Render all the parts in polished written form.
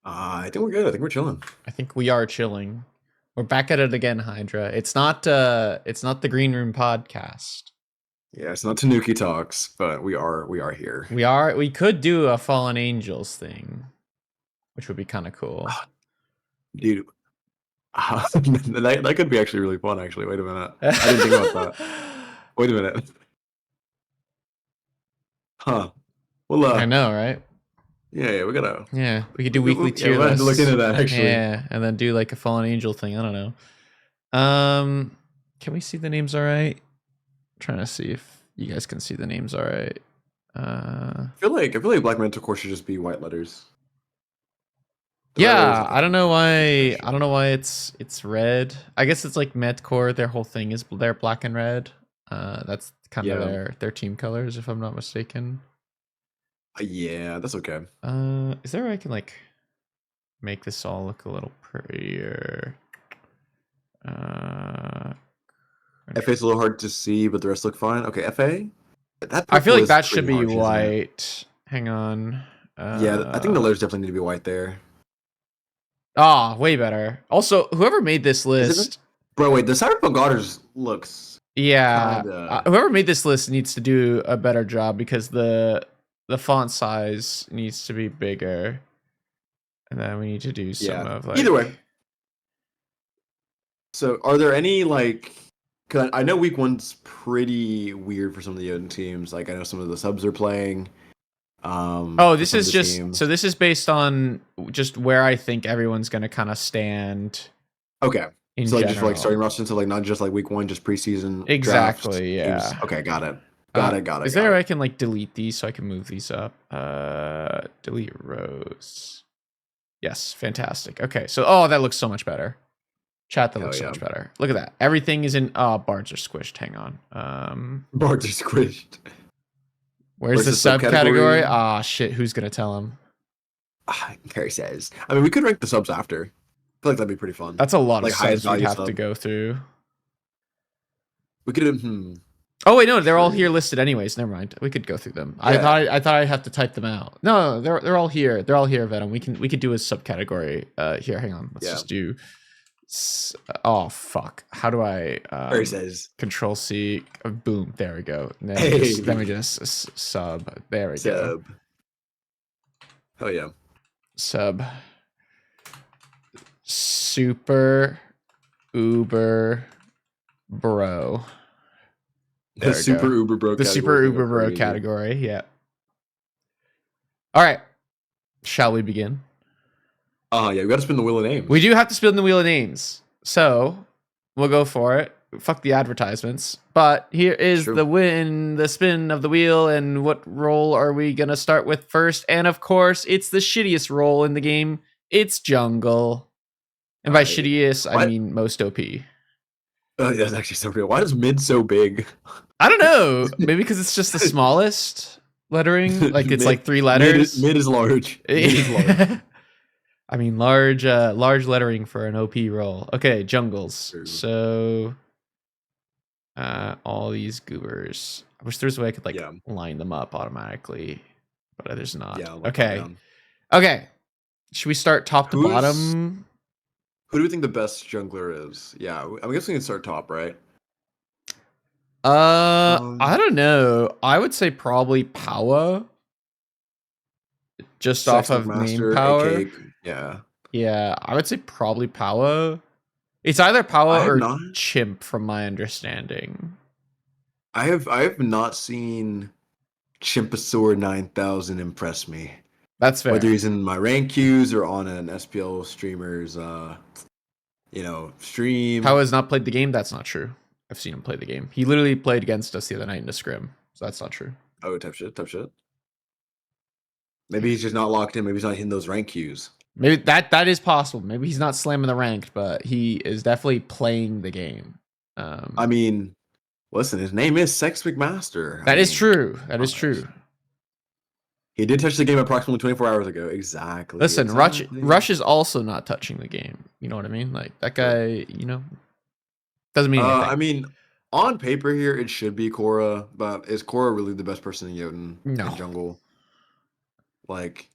I think we're good. I think we're chilling. I think we are chilling. We're back at it again, Hydra. It's not the Green Room podcast. Yeah, it's not Tanuki talks, but we are here. We could do a Fallen Angels thing, which would be kind of cool. Dude, that could be actually really fun, actually. Wait a minute. I didn't think about that. Wait a minute. Huh. Well, I know, right? Yeah, we gotta. Yeah, we could do weekly tier we'll have lists. to look into that, actually. Yeah, and then do like a Fallen Angel thing. I don't know. Can we see the names all right? I'm trying to see if you guys can see the names all right. I feel like Black Mentor Core should just be white letters. Yeah, I don't know why. I don't know why it's red. I guess it's like Metcore. Their whole thing is they're black and red. That's kind of their team colors, if I'm not mistaken. Yeah, that's okay. Is there a way I can like make this all look a little prettier? FA's a little hard to see, but the rest look fine. Okay, FA. I feel like that should be white. Hang on. Yeah, I think the letters definitely need to be white there. Ah, way better. Also, whoever made this list, bro, wait, the Cyberpunk Otters looks. Yeah, whoever made this list needs to do a better job because the font size needs to be bigger, and then we need to do some of like. Either way. So, are there any like? Cause I know week one's pretty weird for some of the Jotun teams. Like I know some of the subs are playing. This is just teams. So this is based on just where I think everyone's gonna kind of stand. Okay. So like just for like starting roster, so like not just like week one, just preseason. Exactly. Drafts, yeah. Okay. Got it. Got it. Is there a way I can like delete these so I can move these up? Delete rows. Yes. Fantastic. Okay. So that looks so much better. Chat, that looks so much better. Look at that. Everything is in. Bards are squished. Hang on. Bards are squished. Where's the subcategory? Ah, shit. Who's gonna tell him? Carrie says. I mean, we could rank the subs after. I feel like that'd be pretty fun. That's a lot of subs we'd have to go through. We could. Oh wait, no, they're all here listed anyways. Never mind. We could go through them. Yeah. I thought I'd have to type them out. No, they're all here. They're all here, Venom. We could do a subcategory. Here, hang on. Let's just do. Oh fuck! How do I? Control C. Boom! There we go. Then we just sub. There we go. Oh yeah. Sub. Super. Uber. Bro. The super Uber bro. The super Uber bro category. Yeah. All right. Shall we begin? Yeah, we got to spin the wheel of names. We do have to spin the wheel of names. So, we'll go for it. Fuck the advertisements. But here is the spin of the wheel, and what role are we going to start with first? And of course, it's the shittiest role in the game. It's jungle. And by shittiest, I mean most OP. That's actually so real. Why is mid so big? I don't know. Maybe because it's just the smallest lettering. Like it's like 3 letters. Mid is large. Mid is large. I mean, large lettering for an OP role. Okay, jungles. So, all these goobers. I wish there's a way I could like line them up automatically, but there's not. Yeah, okay. Should we start top to bottom? Who do we think the best jungler is? Yeah, I'm guessing we can start top, right? I don't know. I would say probably Power. Just off of main power. Yeah, I would say probably Power. It's either Power or Chimp from my understanding. I have not seen Chimpasaur 9000 impress me. That's fair. Whether he's in my rank queues or on an SPL streamer's stream. Power has not played the game. That's not true. I've seen him play the game. He literally played against us the other night in a scrim. So that's not true. Oh, tough shit. Maybe he's just not locked in. Maybe he's not hitting those rank queues. Maybe that is possible. Maybe he's not slamming the ranked, but he is definitely playing the game. I mean, listen, his name is Sex McMaster. That is true. That is true. He did touch the game approximately 24 hours ago. Exactly. Listen, Rush is also not touching the game. You know what I mean? Like that guy, doesn't mean anything. I mean, on paper here, it should be Korra, but is Korra really the best person in Jotun in jungle? Like,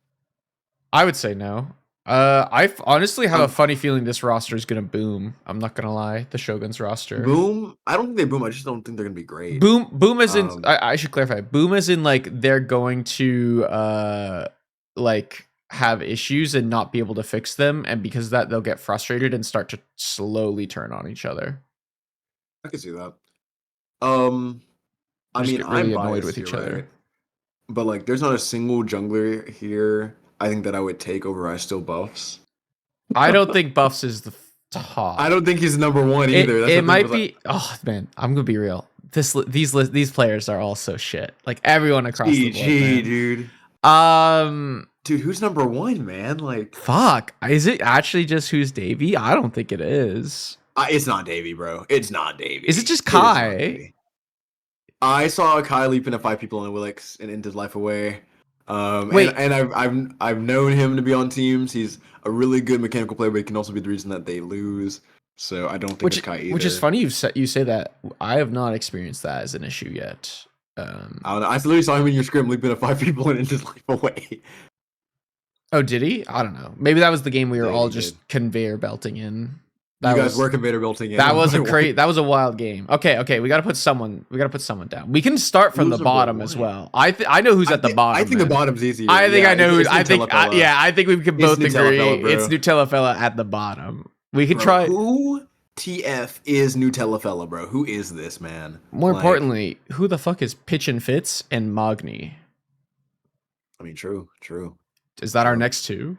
I would say no. Honestly have a funny feeling this roster is gonna boom. I'm not gonna lie. The Shogun's roster. Boom. I don't think they boom. I just don't think they're gonna be great. Boom as in I should clarify. Boom as in like they're going to like have issues and not be able to fix them, and because of that they'll get frustrated and start to slowly turn on each other. I can see that. I mean, get really I'm annoyed biased with each here, other. right? But like, there's not a single jungler here I think that I would take over I still buffs. I don't think buffs is the top. I don't think he's number one either. It might be. Oh man, I'm gonna be real. These players are all so shit. Like everyone across the board, man. Dude. Dude, who's number one, man? Like, fuck. Is it actually just who's Davey? I don't think it is. It's not Davey, bro. It's not Davey. Is it just Kai? I saw Kai leap into 5 people in Willix and ended his life away. Wait. And I've known him to be on teams. He's a really good mechanical player, but he can also be the reason that they lose. So I don't think it's Kai either. Which is funny you say that. I have not experienced that as an issue yet. I don't know. I literally saw him in your scrim leap into 5 people and end his life away. Oh, did he? I don't know. Maybe that was the game we were all just conveyor belting in. You guys were conveyor belting in. That was that was a wild game. Okay. We gotta put someone down. We can start from the bottom as well. I know who's at the bottom. I think the bottom's easy. I think I know who's. I think we can both agree it's Nutella Fella at the bottom. We could try. Who TF is Nutella Fella, bro? Who is this man? More importantly, who the fuck is Pitch and Fitz and Magni? I mean, true. Is that our next two?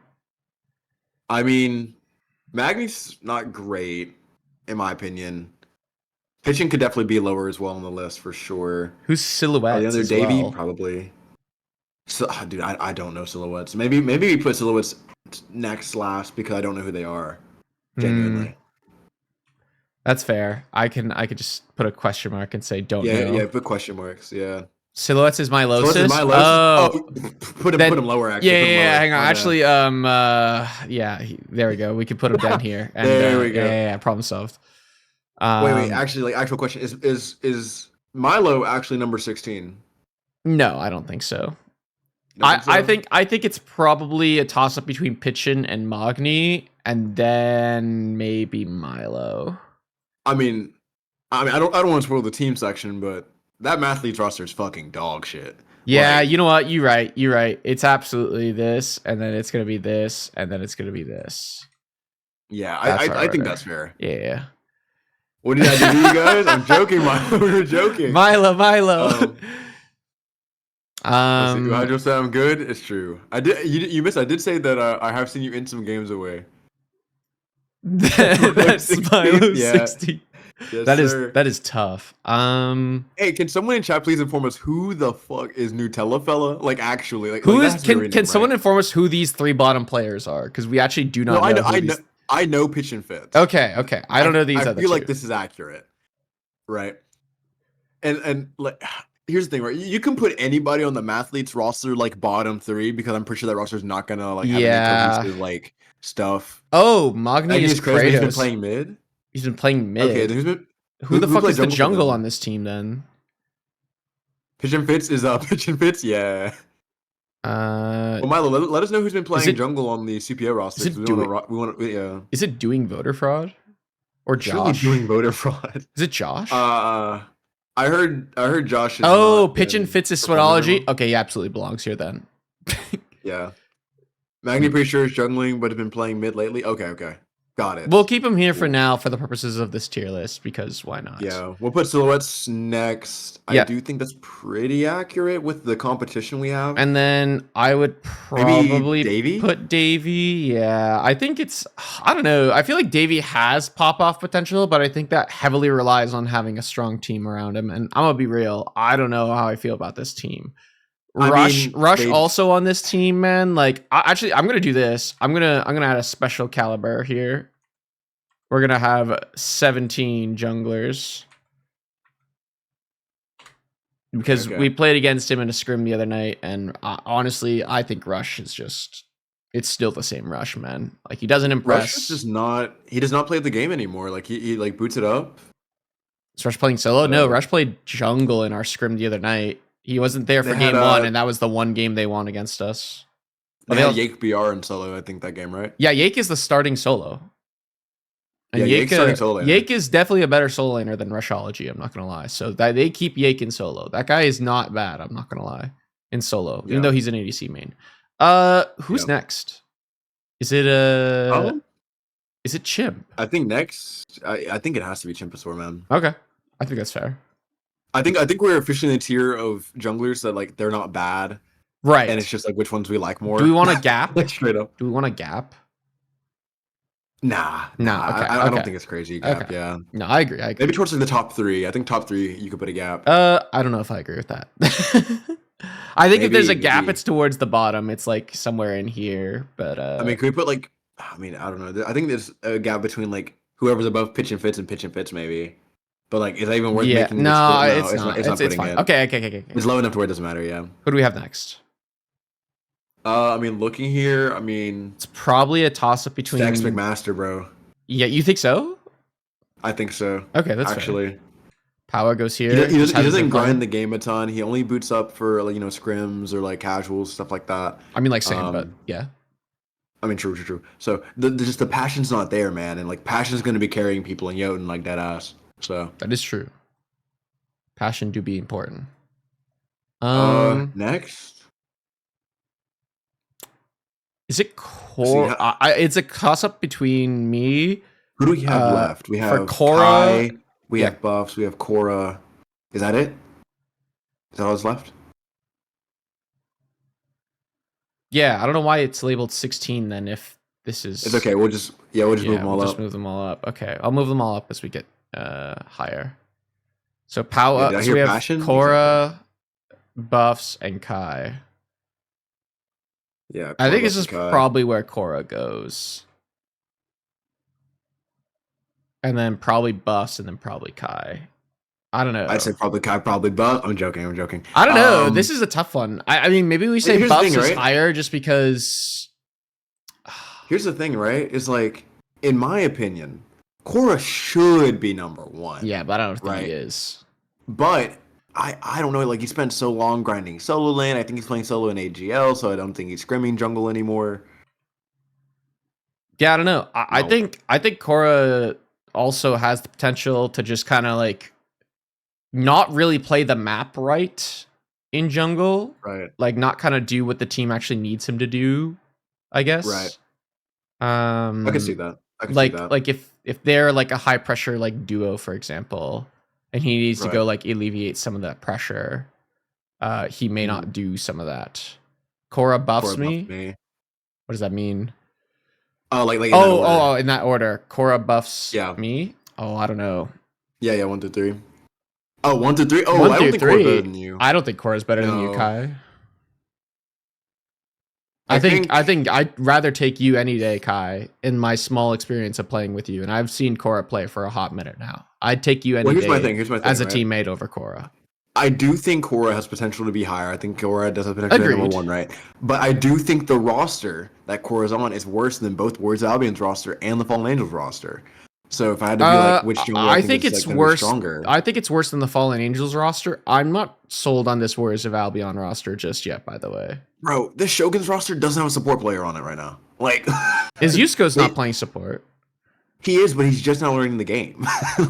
I mean, Magni's not great, in my opinion. Pitching could definitely be lower as well on the list for sure. Who's Silhouettes? The other Davey, probably. So, dude, I don't know Silhouettes. Maybe we put Silhouettes next last because I don't know who they are. Genuinely. That's fair. I could just put a question mark and say don't know. Yeah, put question marks. Yeah. Silhouettes is Milosis. Put him lower. Actually, yeah. Hang on. Actually, there we go. We can put him down here. And, there we go. Yeah. Problem solved. Wait. Actually, actual question is Milo actually number 16? No, I don't think so. I think it's probably a toss up between Pitchin and Magni, and then maybe Milo. I mean, I don't want to spoil the team section, but that Mathletes roster is fucking dog shit. Yeah, you know what? You're right. It's absolutely this, and then it's gonna be this, and then it's gonna be this. Yeah, I think that's fair. Yeah. What did I do to you guys? I'm joking, Milo. We were joking. Milo. Do I just say I'm good? It's true. I did. You missed. I did say that I have seen you in some games away. That's Milo 60. Yes, that is tough. Hey, can someone in chat please inform us who the fuck is Nutella Fella? Like actually, like who is? Can someone inform us who these 3 bottom players are? Because we actually do not know. I know Pitch and Fitz. Okay. I don't know these other two. I feel like this is accurate, right? And like, here's the thing, right? You can put anybody on the Mathletes roster like bottom 3 because I'm pretty sure that roster is not gonna like have any cohesive like stuff. Oh, Magni is Kratos. He's been playing mid. He's been playing mid. Okay, who the fuck is the jungle on this team then? Pitch and Fitz is Pitch and Fitz, yeah. Well, Milo, let us know who's been playing jungle on the CPO roster. Is it doing voter fraud or Josh? Surely doing voter fraud. Is it Josh? I heard Josh. Pitch and Fitz is Sweatology. Okay, he absolutely belongs here then. Yeah. Magni pretty sure is jungling, but has been playing mid lately. Okay. Got it. We'll keep him here for now for the purposes of this tier list because why not? Yeah, we'll put Silhouettes next. I do think that's pretty accurate with the competition we have. And then I would probably put Davey. Yeah, I think I don't know. I feel like Davey has pop-off potential, but I think that heavily relies on having a strong team around him. And I'm going to be real. I don't know how I feel about this team. Rush also on this team, man. Like, I'm gonna do this. I'm gonna add a special caliber here. We're gonna have 17 junglers because we played against him in a scrim the other night, and honestly, I think Rush is it's still the same Rush, man. Like, he doesn't impress. Rush does not play the game anymore. Like he like boots it up. Is Rush playing solo? No, Rush played jungle in our scrim the other night. He wasn't there for game 1, and that was the one game they won against us. They had Yake BR in solo, I think, that game, right? Yeah, Yake is the starting solo. And yeah, Yake's starting solo laner. Yake is definitely a better solo laner than Rushology, I'm not gonna lie. So that they keep Yake in solo. That guy is not bad, I'm not gonna lie. In solo, even though he's an ADC main. Who's next? Is it is it Chimp? I think next I think it has to be Chimpasaur, man. Okay. I think that's fair. I think we're officially in the tier of junglers that like they're not bad. Right. And it's just like which ones we like more. Do we want a gap? Like straight up. Do we want a gap? Nah. Okay. I don't think it's crazy gap. Okay. Yeah. No, I agree. Maybe towards like the top 3. I think top 3 you could put a gap. I don't know if I agree with that. I think if there's a gap, it's towards the bottom. It's like somewhere in here. But I mean, can we put like? I mean, I don't know. I think there's a gap between like whoever's above pitch and fits, maybe. But like, is that even worth making? No, it's not. It's fine. Okay. It's low enough to where it doesn't matter. Yeah. Who do we have next? I mean, looking here, I mean, it's probably a toss up between Stacks McMaster, bro. Yeah, you think so? I think so. Okay, that's actually. Fair. Power goes here. He doesn't grind the game a ton. He only boots up for like scrims or like casuals, stuff like that. I mean, like same, but yeah. I mean, true. So just the passion's not there, man, and like passion's gonna be carrying people in Jotun like dead ass. So that is true. Passion do be important. Next. Is it Korra? It's a toss-up between me. Who do we have left? We have Korra. Kai, we have buffs. We have Korra. Is that it? Is that all that's left? Yeah, I don't know why it's labeled 16 then. If this is, it's okay. We'll just move them all up. Just move them all up. Okay, I'll move them all up as we get higher. So power. So we have Korra, buffs, and Kai. Yeah, I think this is probably where Korra goes. And then probably buffs, and then probably Kai. I don't know. I'd say probably Kai, probably buff. I'm joking. I don't know. This is a tough one. I mean, maybe we say buffs is higher just because. Here's the thing, right? Is like, in my opinion, Korra should be number 1. Yeah, but I don't think he is. But I don't know, like he spent so long grinding solo lane. I think he's playing solo in AGL, so I don't think he's scrimming jungle anymore. Yeah, I don't know. I think Korra also has the potential to just kind of like not really play the map right in jungle. Right. Like not kind of do what the team actually needs him to do, I guess. Right. I can see that. Like if they're like a high pressure like duo, for example, and he needs to go like alleviate some of that pressure, he may not do some of that. Korra buffs me. What does that mean? Oh, like in that order. Korra buffs me. Oh, I don't know. Yeah, 1 through 3. Oh, 1 through 3. Oh, I don't think Korra's better than you. I don't think Korra's better than you, Kai. I think I'd rather take you any day, Kai, in my small experience of playing with you. And I've seen Korra play for a hot minute now. I'd take you any day here's my thing, as a teammate over Korra. I do think Korra has potential to be higher. I think Korra does have potential to be number 1, right? But I do think the roster that Korra's on is worse than both Words Albion's roster and the Fallen Angels roster. So if I had to be like which jungler I think it's like worse. Stronger. I think it's worse than the Fallen Angels roster. I'm not sold on this Warriors of Albion roster just yet, by the way. Bro, this Shogun's roster doesn't have a support player on it right now. Like is Yusuko's not playing support? He is, but he's just not learning the game. Like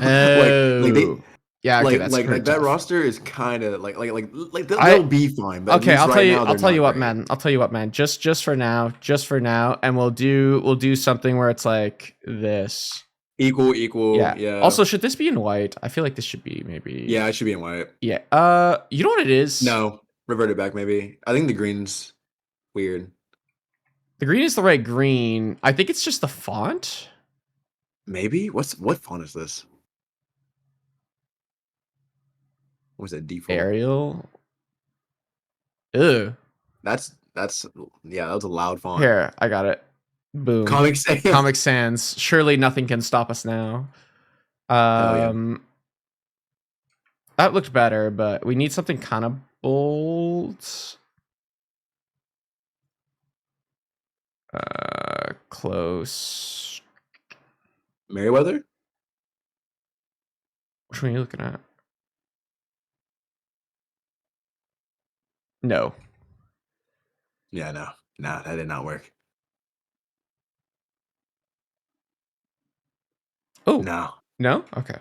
that roster is kind of like they'll be fine. But okay, I'll tell you what, man. Just for now, and we'll do something where it's like this. Equal. Yeah. Also, should this be in white? I feel like this should be maybe. Yeah, it should be in white. Yeah. You know what it is? No, revert it back maybe. I think the green's weird. The green is the right green. I think it's just the font. Maybe. What font is this? What was that default? Arial. Ew. That's that was a loud font. Here, I got it. Boom. Comic Sans. Surely nothing can stop us now. That looked better, but we need something kind of bold. Close. Merryweather? Which one are you looking at? No. Yeah, no. Nah, that did not work. Oh No. no. Okay.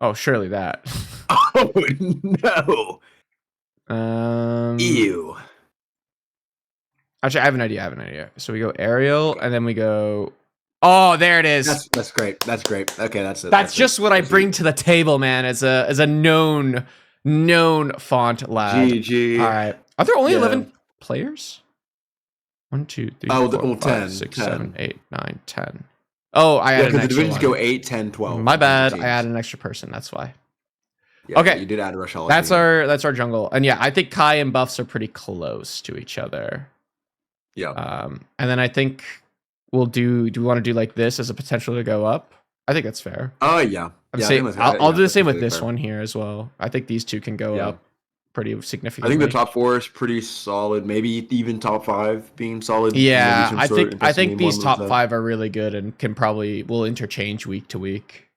Oh, surely that. Oh no. Ew. Actually, I have an idea. So we go Ariel, Okay. and then we go. Oh, there it is. That's great. That's great. Okay, that's it. That's just what I bring to the table, man. As a known font lad. GG. All right. Are there only Yeah. 11 players? 1, 2, 3, Oh, 4, well, 5, 10, 6, 10. 7, 8, 9, 10. Oh, I added an because the extra divisions one. go 8, 10, 12. My bad. I teams. added an extra person. That's why. Yeah, Okay. you did add a RSL. That's our jungle. And yeah, I think Kai and Buffs are pretty close to each other. Yeah. And then I think we'll do we want to do like this as a potential to go up? I think that's fair. Oh yeah. I'll do the same with this one here as well. I think these two can go up pretty significantly. I think the top 4 is pretty solid. Maybe even top 5 being solid. Yeah, I think these top 5 are really good and will interchange week to week.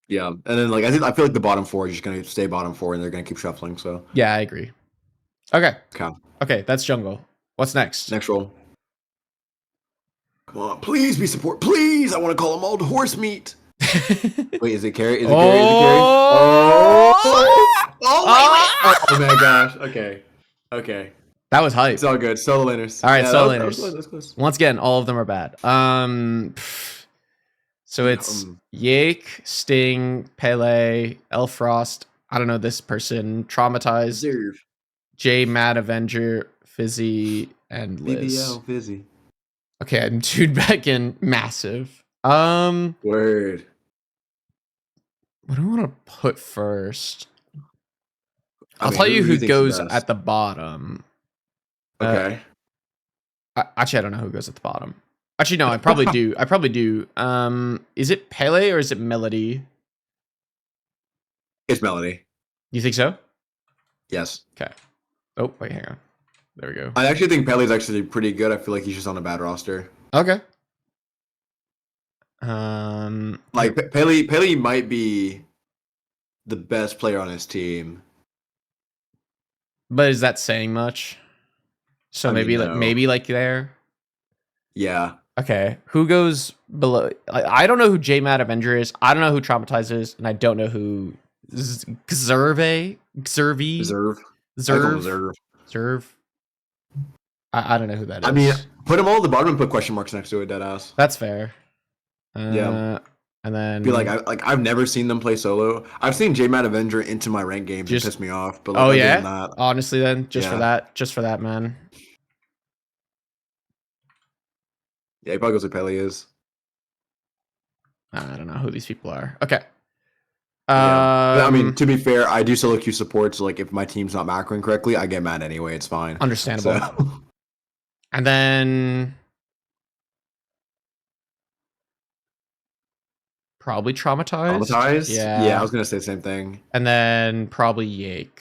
Yeah, and then like I feel like the bottom 4 is just gonna stay bottom 4, and they're gonna keep shuffling. So yeah, I agree. Okay. Okay, that's jungle. What's next? Next roll. Come on, please be support. Please, I want to call them all horse meat. Wait, is it carry? Is it carry? Oh my gosh. Okay. That was hype. It's all good. Solo laners. All right, solo laners. Once again, all of them are bad. So it's Yake, Sting, Pele, Elfrost. I don't know this person. Traumatized. Reserve. J, Mad Avenger, Fizzy, and Liz. BBL, Fizzy. Okay, I'm tuned back in. Massive. Word. What do I want to put first? I'll tell you who goes at the bottom. Okay. Actually, I don't know who goes at the bottom. Actually, no, I probably do. Is it Pele or is it Melody? It's Melody. You think so? Yes. Okay. Oh, wait, hang on. There we go. I actually think Pele's actually pretty good. I feel like he's just on a bad roster. Okay. Like Pele might be the best player on his team. But is that saying much? So maybe like there. Yeah. Okay. Who goes below? I don't know who J Mad Avenger is. I don't know who Traumatized is, and I don't know who Xerve. I don't know who that is. I mean, put them all at the bottom and put question marks next to it, deadass. That's fair. Yeah. And then I feel like I've never seen them play solo. I've seen J Mad Avenger into my ranked games and piss me off. But like, honestly, then just for that, man. Yeah, he probably goes where Pele is. I don't know who these people are. Okay. I mean, to be fair, I do solo queue support, so like if my team's not macroing correctly, I get mad anyway. It's fine. Understandable. So. And then probably Traumatized. Yeah, I was gonna say the same thing. And then probably Yake.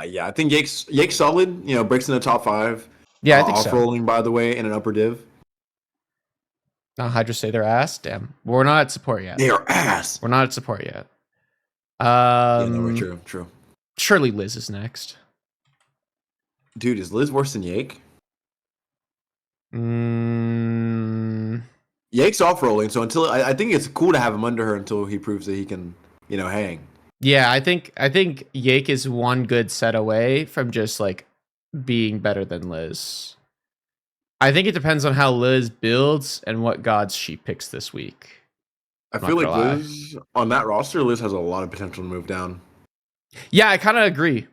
Yeah, I think Yake's solid. You know, breaks in the top 5. Yeah, I think so. Off-rolling, by the way, in an upper div. Now Hydra say they're ass. Damn, we're not at support yet. They are ass. We're not at support yet. Yeah, no, true. Surely Liz is next. Dude, is Liz worse than Yake? Yake's off-rolling, so until I think it's cool to have him under her until he proves that he can, hang. Yeah, I think Yake is one good set away from just like being better than Liz. I think it depends on how Liz builds and what gods she picks this week. I feel like Liz on that roster, Liz has a lot of potential to move down. Yeah, I kind of agree.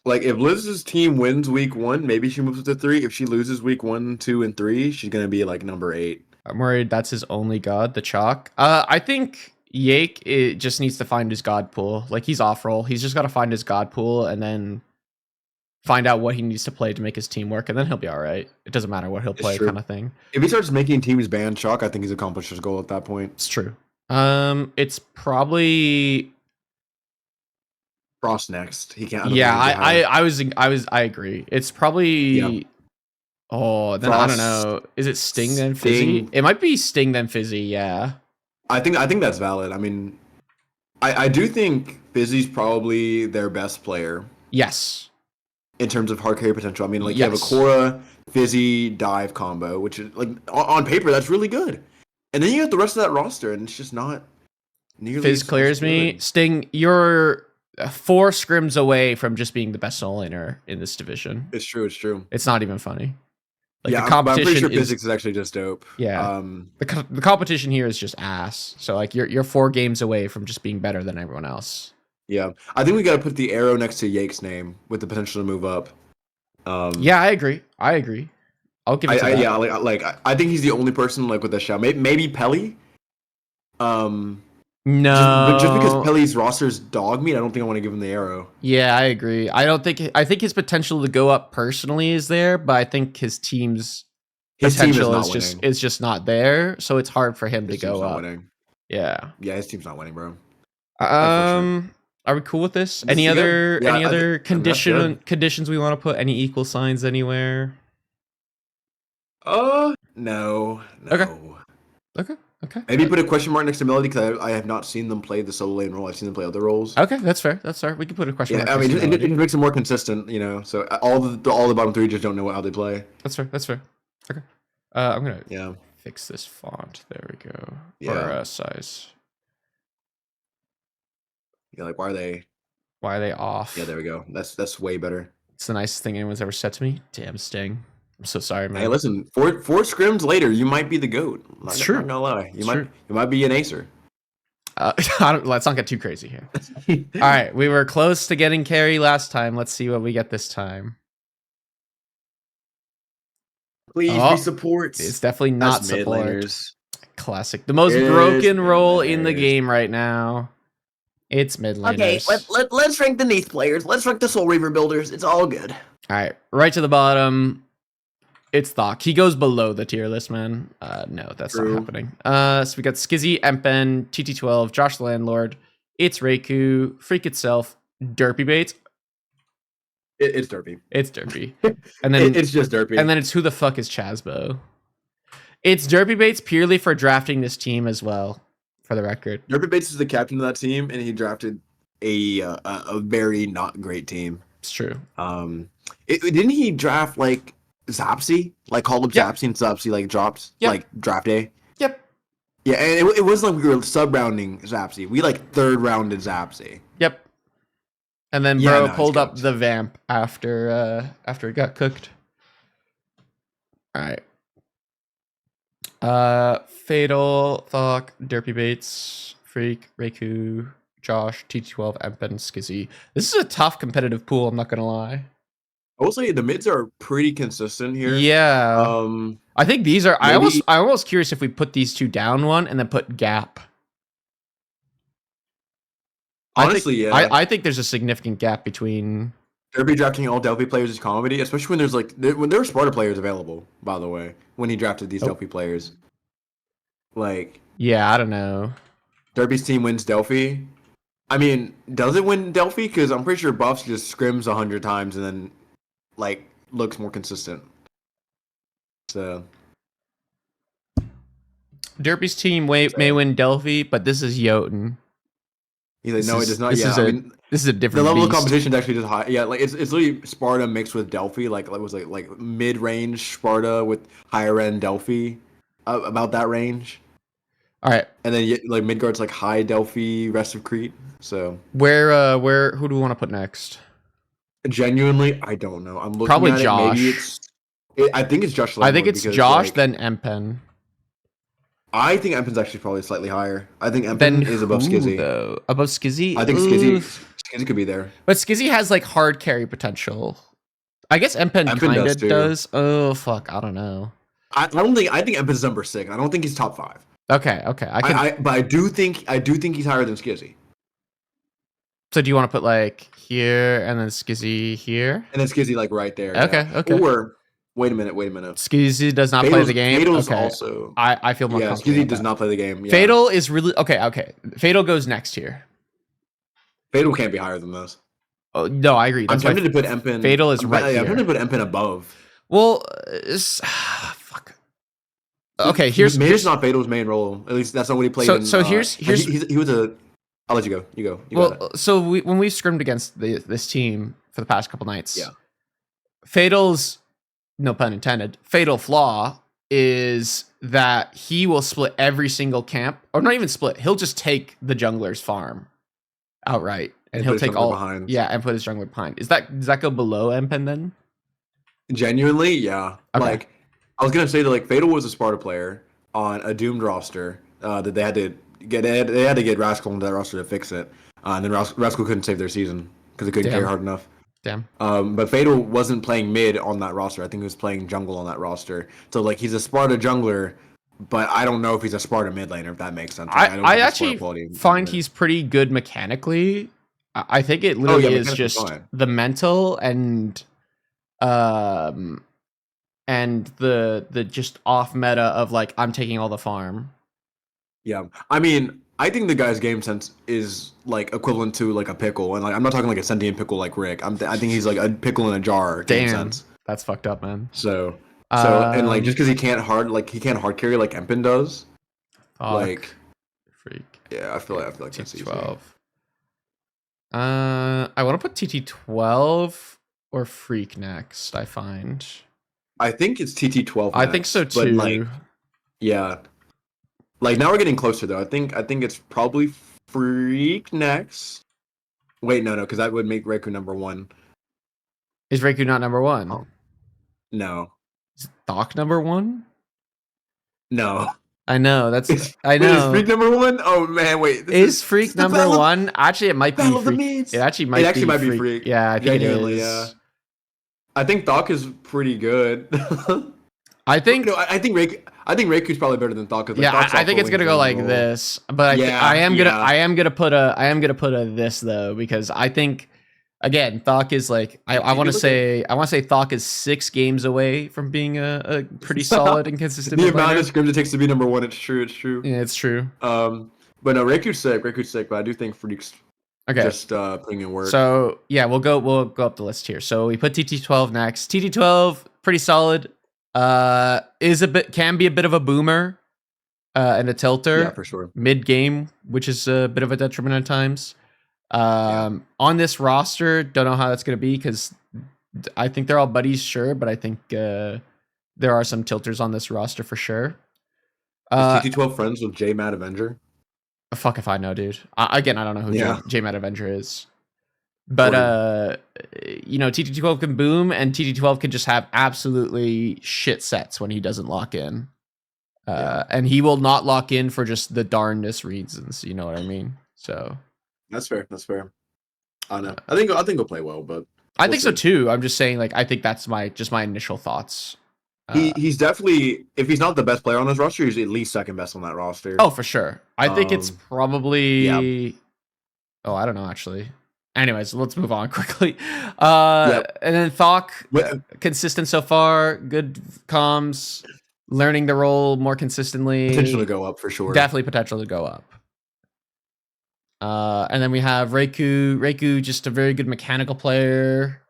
Like if Liz's team wins week 1, maybe she moves to 3. If she loses week 1, 2, and 3, she's gonna be like number 8. I'm worried that's his only god, the chalk. I think Yake just needs to find his god pool. Like he's off roll. He's just got to find his god pool and then find out what he needs to play to make his team work, and then he'll be all right. It doesn't matter what he'll play, kind of thing. If he starts making teams ban chalk, I think he's accomplished his goal at that point. It's true. It's probably Frost next. He can't. Yeah, I agree. It's probably. Oh, then Frost, I don't know. Is it Sting then Fizzy? It might be Sting then Fizzy. Yeah. I think that's valid. I mean, I do think Fizzy's probably their best player. Yes. in terms of hard carry potential. I mean, like you have a Korra, Fizzy, Dive combo, which is like on paper that's really good, and then you have the rest of that roster, and it's just not nearly. Fizz clears me. Sting, you're 4 scrims away from just being the best soul laner in this division. It's true. It's true. It's not even funny. Like yeah, the competition I'm pretty sure physics is actually just dope. Yeah. The competition here is just ass. So like you're 4 games away from just being better than everyone else. Yeah, I think we got to put the arrow next to Yake's name with the potential to move up. Yeah, I agree. I'll give it to that. Yeah, I think he's the only person like with a shout. Maybe Pelly. No, just because Pelly's roster's dog meat, I don't think I want to give him the arrow. Yeah, I agree. I think his potential to go up personally is there, but I think his team's potential is just not there. So it's hard for him to go up. Yeah. Yeah, his team's not winning, bro. Are we cool with this? Any other conditions we want to put? Any equal signs anywhere? No. Okay. Maybe put a question mark next to Melody because I have not seen them play the solo lane role. I've seen them play other roles. Okay, that's fair. We can put a question mark. I mean, it makes it more consistent, you know. So all the bottom 3 just don't know how they play. That's fair. Okay. I'm gonna fix this font. There we go. Yeah. Or size. Yeah, like why are they off? Yeah, there we go. That's way better. It's the nicest thing anyone's ever said to me. Damn Sting. I'm so sorry, man. Hey, listen, four scrims later, you might be the GOAT. It's true. I'm not gonna lie. You might be an acer. Let's not get too crazy here. All right, we were close to getting carry last time. Let's see what we get this time. Please be supports. It's definitely not support. Classic. The most broken role in the game right now. It's mid laners. Okay, let's rank the Neath players. Let's rank the Soul Reaver builders. It's all good. All right, right to the bottom. It's Thok. He goes below the tier list, man. No, that's not happening. So we got Skizzy, Empen, TT12, Josh the Landlord, It's Reiku, Freak Itself, Derpy Baits. It's Derpy. It's Derpy. And then it's just Derpy. And then it's who the fuck is Chasbo? It's Derpy Baits purely for drafting this team as well, for the record. Derpy Baits is the captain of that team, and he drafted a very not great team. It's true. Didn't he draft like Zapsy, like called up Zapsy and Zapsy like dropped like draft day. Yep. Yeah, and it wasn't like we were sub-rounding Zapsy. We like 3rd rounded Zapsy. Yep. And then bro pulled up the vamp after it got cooked. All right. Fatal, Thok, Derpy Baits, Freak, Reiku, Josh, TT12, Empen, Skizzy. This is a tough competitive pool, I'm not gonna lie. I will say the mids are pretty consistent here. Yeah. I think these are. I'm almost curious if we put these 2 down one and then put Gap. Honestly, I think there's a significant gap between Derpy drafting all Delphi players is comedy, especially when there's like when there were Sparta players available. By the way, when he drafted these Delphi players, like I don't know. Derpy's team wins Delphi. I mean, does it win Delphi? Because I'm pretty sure Buffs just scrims 100 times and then like looks more consistent. So Derpy's team may win Delphi, but this is Jotun. He's like, no, it does not. This is a different. The level beast. of competition is actually just high. Yeah, like it's literally Sparta mixed with Delphi. Like it was like mid-range Sparta with higher end Delphi, about that range. All right, and then like Midgard's like high Delphi, rest of Crete. So who do we want to put next? Genuinely, I don't know. I'm looking probably at Josh. Maybe I think it's Josh. I think it's Josh, then Empen. I think Empen's actually probably slightly higher. I think Empen is above Skizzy. Though? Above Skizzy? I think Skizzy could be there. But Skizzy has like hard carry potential. I guess Empen kind of does. Oh fuck, I don't know. I think Empen's number 6. I don't think he's top 5. Okay. But I do think he's higher than Skizzy. So do you want to put like here and then Skizzy here? And then Skizzy like right there. Okay. Or wait a minute. Skizzy does not play the game. Fatal's also. I feel more comfortable. Skizzy does not play the game. Yeah. Fatal is really okay. Fatal goes next here. Fatal can't be higher than this. Oh no, I agree. I'm tempted to put Empen. Fatal is right here. I'm tempted to put Empen above. Well, fuck. Okay, here's not Fatal's main role. At least that's not what he played. So here's he was a. I'll let you go. You go. Well, so when we've scrimmed against this team for the past couple nights, Fatal's, no pun intended, fatal flaw is that he will split every single camp, or not even split. He'll just take the jungler's farm outright, and he'll take all behind. Yeah, and put his jungler behind. Does that go below Empen then? Genuinely, yeah. Okay. Like, I was gonna say that like Fatal was a Sparta player on a doomed roster that they had to get Rascal into that roster to fix it, and then Rascal couldn't save their season because they couldn't carry hard enough. Damn. But Fatal wasn't playing mid on that roster. I think he was playing jungle on that roster. So like he's a Sparta jungler, but I don't know if he's a Sparta mid laner, if that makes sense. I actually find he's pretty good mechanically. I think it literally is just the mental and the just off meta of like, I'm taking all the farm. Yeah, I mean, I think the guy's game sense is like equivalent to like a pickle, and like I'm not talking like a sentient pickle like Rick. I think he's like a pickle in a jar. Game sense. That's fucked up, man. So and like just because he can't hard carry like Empen does, like freak. Yeah, I feel like that's easy. TT12. I want to put TT12 or Freak next. I find. I think it's TT12. I think so too. But like, yeah. Like now we're getting closer though. I think it's probably Freak next. Wait, no, because that would make Reiku number 1. Is Reiku not number 1? Oh. No. Is Doc number 1? No. I know. I know. Is Freak number 1? Oh man, wait. Is Freak number 1? Actually, it might be Freak. It actually might be Freak. Yeah, I think genuinely, it is. Yeah. I think Doc is pretty good. I think Reiku's probably better than Thok. Yeah, I think it's gonna go like this, but I am gonna put a this though, because I think again Thok is like I want to say Thok is 6 games away from being a pretty solid and consistent. The amount of scrims it takes to be number 1, it's true. Yeah, it's true. But no, Reiku's sick, but I do think Freak's just putting in work. So yeah, we'll go up the list here. So we put TT12 next. TT12 pretty solid. Can be a bit of a boomer and a tilter. Yeah, for sure. Mid game, which is a bit of a detriment at times. On this roster, don't know how that's going to be because I think they're all buddies, sure, but I think there are some tilters on this roster for sure. Is TT12 friends with J Mad Avenger? Fuck if I know, dude. Again, I don't know who J Mad Avenger is. But TT12 can boom, and TT12 can just have absolutely shit sets when he doesn't lock in. And he will not lock in for just the darndest reasons, you know what I mean? So that's fair. I know. I think he'll play well, but I think so too. I'm just saying, like, I think that's my initial thoughts. He's definitely, if he's not the best player on his roster, he's at least second best on that roster. Oh, for sure. I think it's probably oh, I don't know actually. Anyways, let's move on quickly. And then Thok, consistent so far, good comms, learning the role more consistently. Potential to go up for sure. Definitely potential to go up. And then we have Reiku. Reiku, just a very good mechanical player.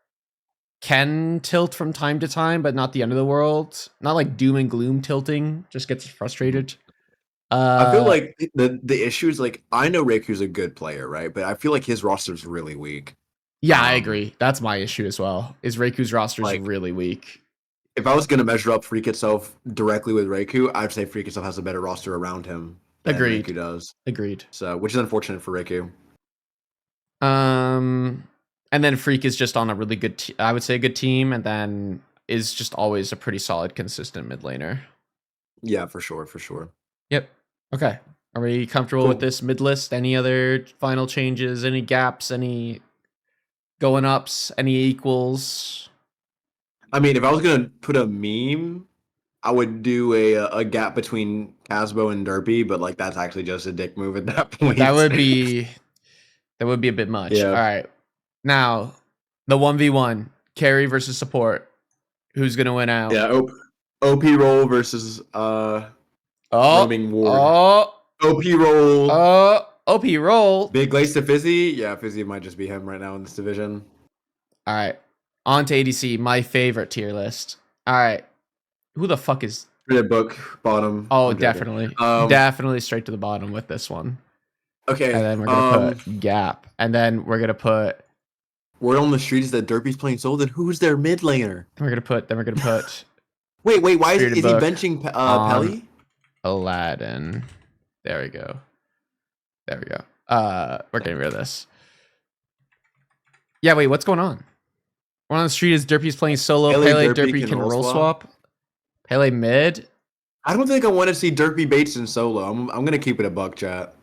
Can tilt from time to time, but not the end of the world. Not like doom and gloom tilting, just gets frustrated. I feel like the issue is like, I know Reiku's a good player, right? But I feel like his roster is really weak. Yeah, I agree. That's my issue as well. Is Reiku's roster is really weak. If I was gonna measure up Freak itself directly with Reiku, I'd say Freak itself has a better roster around him. Agreed. Reiku does. Agreed. So, which is unfortunate for Reiku. And then Freak is just on a really good, I would say, a good team, and then is just always a pretty solid, consistent mid laner. Yeah, for sure. Yep. Okay. Are we comfortable with this mid list? Any other final changes? Any gaps? Any going ups? Any equals? I mean, if I was gonna put a meme, I would do a gap between Casbo and Derpy, but like that's actually just a dick move at that point. That would be a bit much. Yeah. All right. Now, the 1v1 carry versus support. Who's gonna win out? Yeah, OP roll versus roaming ward. OP roll. OP roll. Big lace to Fizzy. Yeah, Fizzy might just be him right now in this division. All right. On to ADC, my favorite tier list. All right. Who the fuck is the book bottom? Oh, definitely. Definitely straight to the bottom with this one. Okay. And then we're gonna put Gap. And then we're gonna put word on the street is that Derpy's playing solo. Then who's their mid laner? Then we're gonna put. Wait. Why is he Book benching on Pelly? Aladdin. There we go. We're getting rid of this. Yeah, wait, what's going on? One on the street is Derpy's playing solo. Pele Derpy can roll swap. Pele mid. I don't think I want to see Derpy Bates in solo. I'm gonna keep it a buck, chat.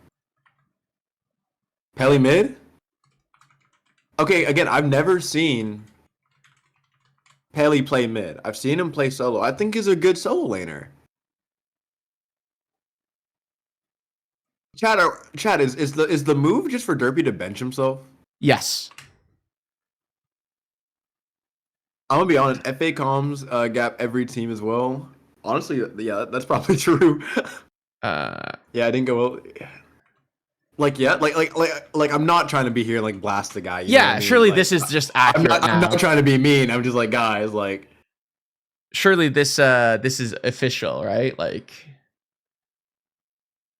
Pele mid. Okay, again, I've never seen Pele play mid. I've seen him play solo. I think he's a good solo laner. Chat is the move just for Derpy to bench himself? Yes. I'm gonna be honest. FA comms gap every team as well. Honestly, yeah, that's probably true. Yeah, I didn't go well. Like I'm not trying to be here and like blast the guy. Yeah, surely this is just accurate. I'm not trying to be mean. I'm just like, guys, like. Surely this is official, right? Like.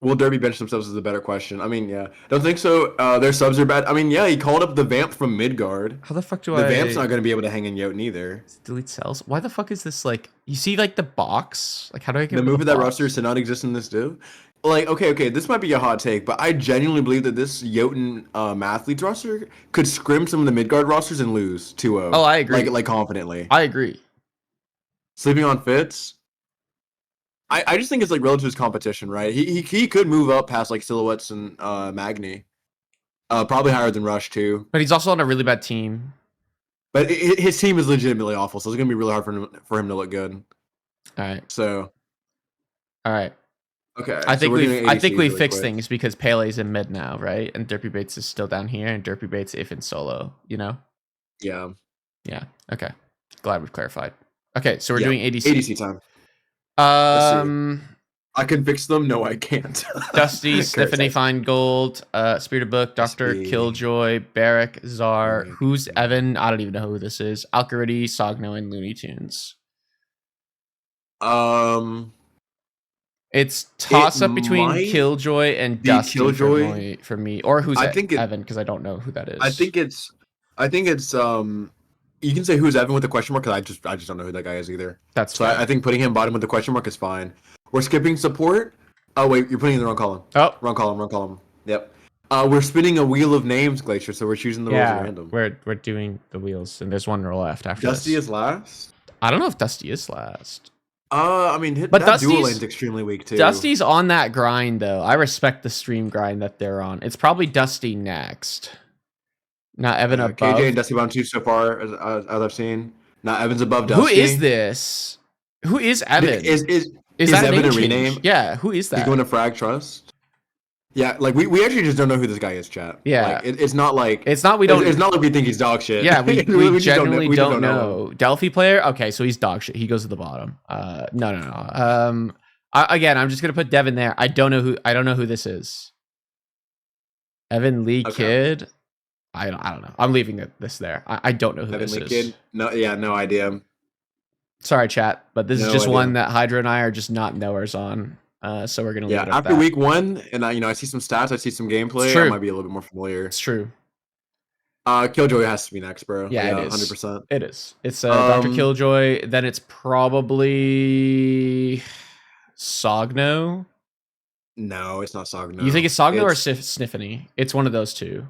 Will Derpy bench themselves is a better question. I mean, yeah. Don't think so. Their subs are bad. I mean, yeah, he called up the Vamp from Midgard. How the fuck the Vamp's not going to be able to hang in Jotun either. Delete cells? Why the fuck is this like... You see like the box? Like how do I get the move of that roster is to not exist in this div? Like, okay, this might be a hot take, but I genuinely believe that this Jotun Mathletes roster could scrim some of the Midgard rosters and lose 2-0. Oh, I agree. Like confidently. I agree. Sleeping on Fitz? I just think it's like relative to his competition, right? He could move up past like Silhouettes and Magni. Probably higher than Rush too. But he's also on a really bad team. But his team is legitimately awful, so it's gonna be really hard for him to look good. All right. So. All right. Okay. I think we fixed things because Pele's in mid now, right? And Derpy Bates is still down here, and Derpy Bates if in solo, you know? Yeah. Yeah. Okay. Glad we've clarified. Okay, so we're doing ADC. ADC time. I can fix them. No, I can't. Dusty, Stephanie Feingold, Spirit Book, Doctor Killjoy, Barrack, Czar. Who's Evan? I don't even know who this is. Alcarity, Sogno, and Looney Tunes. It's toss up between Killjoy and Dusty for me. Or who's Evan? Because I don't know who that is. I think it's you can say who's Evan with a question mark because I just don't know who that guy is either. That's so I think putting him bottom with the question mark is fine. We're skipping support. Oh wait, you're putting in the wrong column. Oh, wrong column. Yep. We're spinning a wheel of names, Glacier. So we're choosing the roles at random. We're doing the wheels, and there's one row left after. Dusty is last. I don't know if Dusty is last. I mean, but that dual lane's extremely weak too. Dusty's on that grind though. I respect the stream grind that they're on. It's probably Dusty next. Not Evan above. KJ and Dusty bottom 2 so far, as I've seen. Not Evan's above Dusty. Who is this? Who is Evan? Is that Evan a rename? Yeah, who is that? He's going to Frag Trust. Yeah, like we actually just don't know who this guy is, chat. Yeah, like, it's not like it's not like we think he's dog shit. Yeah, we genuinely don't know. Delphi player. Okay, so he's dog shit. He goes to the bottom. No. Again, I'm just gonna put Devin there. I don't know who this is. Evan Lee Kid. I don't know. I'm leaving this there. I don't know who Evan this Lee is. Kid? No idea. Sorry, chat, but this is just one that Hydra and I are just not knowers on. So we're gonna leave it at after week 1, and I see some stats, I see some gameplay. I might be a little bit more familiar. It's true. Killjoy has to be next, bro. Yeah, it is. 100%. It is. It's Dr. Killjoy. Then it's probably Sogno. No, it's not Sogno. You think it's Sogno or Sniffany? It's one of those two.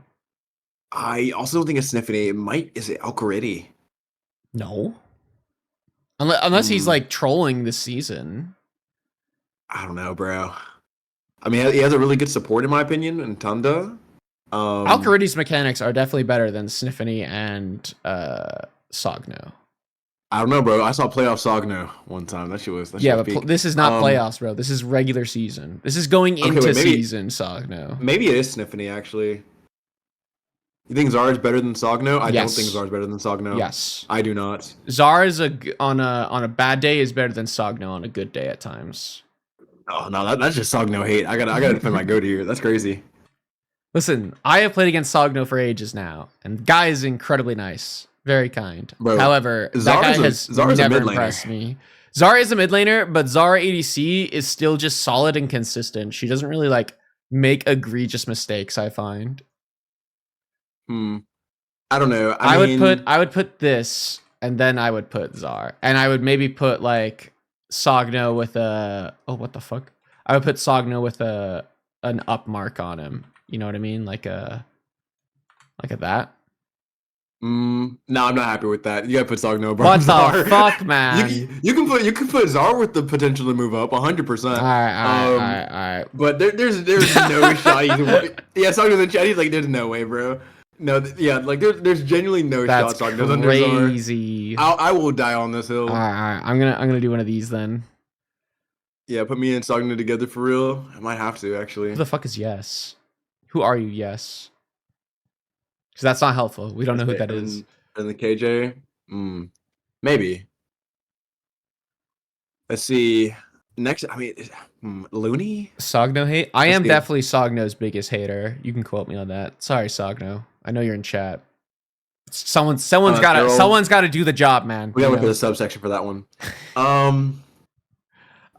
I also don't think it's Sniffany. Is it Alcarity? No. Unless he's like trolling this season. I don't know, bro. I mean, he has a really good support in my opinion, and Tunda. Alcarity's mechanics are definitely better than Sniffany and Sogno. I don't know, bro. I saw playoff Sogno one time. That shit was but this is not playoffs, bro. This is regular season. This is going into season Sogno. Maybe it is Sniffany, actually. You think Zara is better than Sogno? I don't think Zara's better than Sogno. Yes. I do not. Zara is on a bad day is better than Sogno on a good day at times. Oh no, that's just Sogno hate. I gotta defend my goat here. That's crazy. Listen, I have played against Sogno for ages now, and the guy is incredibly nice, very kind. Bro, however, that guy has never impressed me. Zara is a mid laner, but Zara ADC is still just solid and consistent. She doesn't really like make egregious mistakes, I find. I don't know. I would put this, and then I would put Czar, and I would maybe put like Sogno with a what the fuck? I would put Sogno with an up mark on him. You know what I mean? Like a that. No, I'm not happy with that. You gotta put Sogno above What Czar. the fuck, man? You can put Czar with the potential to move up 100%. All right. But there's no shot. Yeah, Sogno's in chat. He's like, there's no way, bro. No, yeah, like there's genuinely no shot. Sogno's under Czar. Crazy. I will die on this hill. All right. I'm gonna do one of these then. Yeah, put me and Sogno together for real. I might have to actually. Who the fuck is Yes? Who are you, Yes? Because that's not helpful. We don't know who that is. In the KJ? Maybe. Let's see. Next, I mean, Looney? Sogno hate? I am definitely Sogno's biggest hater. You can quote me on that. Sorry, Sogno. I know you're in chat. Someone's gotta do the job, man. We gotta look at the subsection for that one.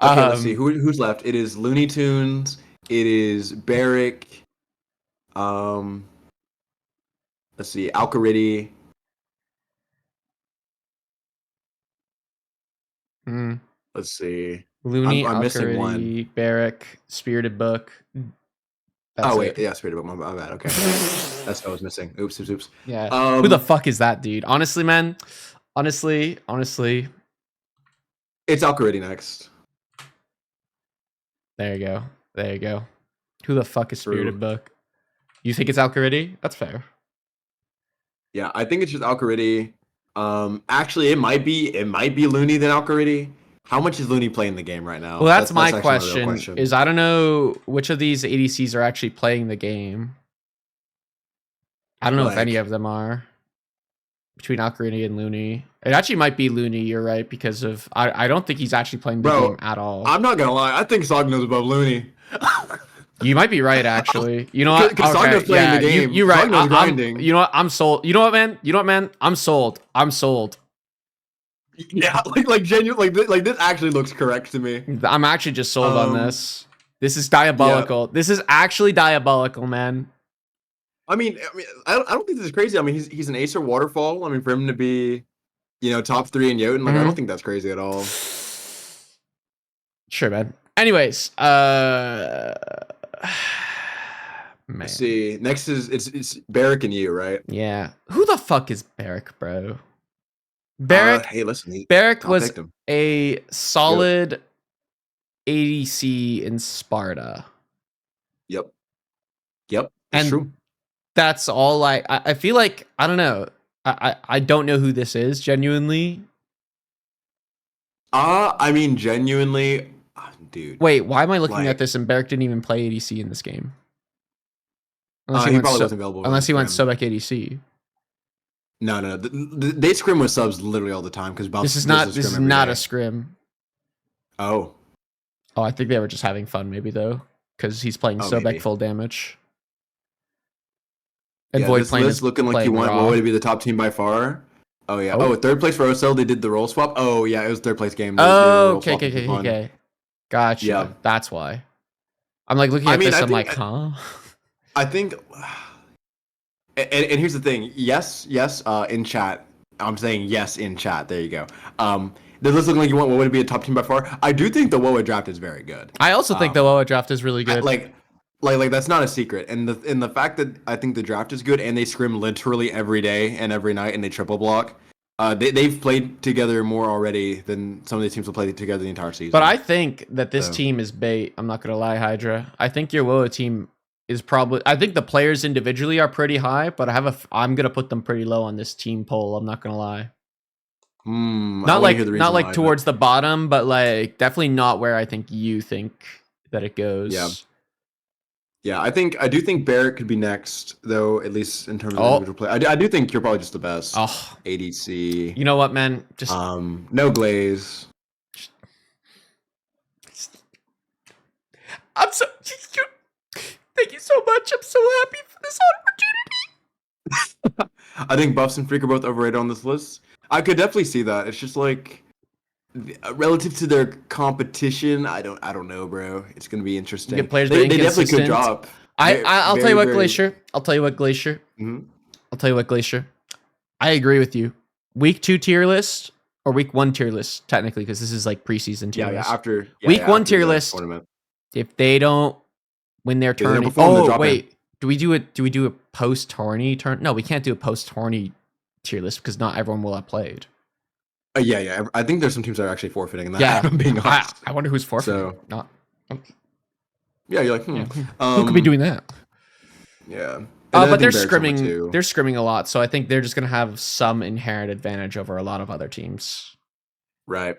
Okay, let's see. Who's left? It is Looney Tunes. It is Barrick. Let's see, Alcaridi. Let's see. Looney, I'm missing one. Barrick, Spirited Book. That's yeah, Spirited Book. My bad. Okay, that's what I was missing. Oops. Yeah. Who the fuck is that dude? Honestly, man. Honestly. It's Alcaridi next. There you go. Who the fuck is Spirited Book? You think it's Alcaridi? That's fair. Yeah, I think it's just Alcaridi. Actually, it might be Looney than Alcaridi. How much is Looney playing the game right now? Well, that's my question. Is I don't know which of these ADCs are actually playing the game. I don't know if any of them are. Between Alcaridi and Looney. It actually might be Looney, you're right, because of I don't think he's actually playing the game at all. I'm not gonna lie, I think Sogno's above Looney. You might be right, actually. You know what? Because Sogno's playing the game. You're right. Sogno's grinding. You know what? I'm sold. You know what, man? I'm sold. Yeah, like genuine, like this actually looks correct to me. I'm actually just sold on this. This is diabolical. Yeah. This is actually diabolical, man. I mean, I don't think this is crazy. I mean, he's an Acer Waterfall. I mean, for him to be, top 3 in Jotun, like I don't think that's crazy at all. Sure, man. Anyways, man. Let's see. Next is it's Barrick and you, right? Yeah. Who the fuck is Barrick, bro? Barrick. Hey, listen. Barrick was a solid ADC in Sparta. Yep. That's true. That's all I feel like. I don't know. I don't know who this is genuinely. I mean, genuinely, dude. Wait, why am I looking at this and Barrick didn't even play ADC in this game? Unless he probably wasn't available. Unless he went Sobek ADC. No. They scrim with subs literally all the time because this is not a scrim. Oh, I think they were just having fun, maybe though, because he's playing Sobek full damage. And Void this list looking like you want Void to be the top team by far. Oh yeah. Oh, third place for RSL. They did the role swap. Oh yeah, it was third place game. Okay. Gotcha. Yeah. That's why. I'm like looking at this. I'm like, huh? I think. And here's the thing. Yes. In chat, I'm saying yes in chat. There you go. Does this look like you want WoW to be a top team by far? I do think the WoW draft is very good. I also think the WoW draft is really good. Like that's not a secret. And the fact that I think the draft is good and they scrim literally every day and every night and they triple block. They've played together more already than some of these teams will play together the entire season. But I think that this team is bait. I'm not gonna lie, Hydra. I think your WoW team is probably. I think the players individually are pretty high, but I'm gonna put them pretty low on this team poll. I'm not gonna lie. Not like towards the bottom, but like definitely not where I think you think that it goes. Yeah, I do think Barrick could be next, though, at least in terms of individual play. I do think you're probably just the best. ADC. You know what, man? Just no glaze. Thank you so much. I'm so happy for this opportunity. I think Buffs and Freak are both overrated on this list. I could definitely see that. It's just like relative to their competition, I don't know, bro. It's gonna be interesting. Good players, they definitely could drop. I'll tell you what, Glacier. I'll tell you what, Glacier. Mm-hmm. I'll tell you what, Glacier. I agree with you. Week 2 tier list or week 1 tier list, technically, because this is like preseason tier list. Week 1 tier list. Tournament. If they don't win their tourney. Oh, wait. Do we do a post-tourney turn? No, we can't do a post-tourney tier list because not everyone will have played. Yeah. I think there's some teams that are actually forfeiting that. Yeah, I'm being honest. I wonder who's forfeiting. So, not. Yeah, you're like, who could be doing that? Yeah. But they're scrimming. They're scrimming a lot, so I think they're just gonna have some inherent advantage over a lot of other teams. Right.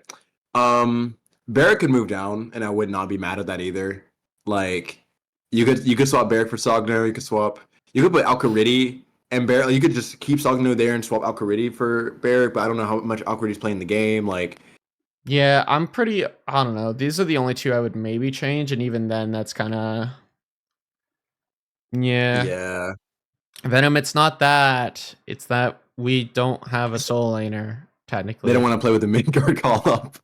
Barrett could move down, and I would not be mad at that either. Like, you could swap Barrett for Sogno. You could put Alcaridi and Barrett. You could just keep Sogno there and swap Alcaridi for Barrett. But I don't know how much Alcaridi's playing the game. Like, yeah, I don't know. These are the only two I would maybe change, and even then, that's kind of. Yeah. Venom, it's not that. It's that we don't have a soul laner, technically. They don't want to play with the mid-card call-up.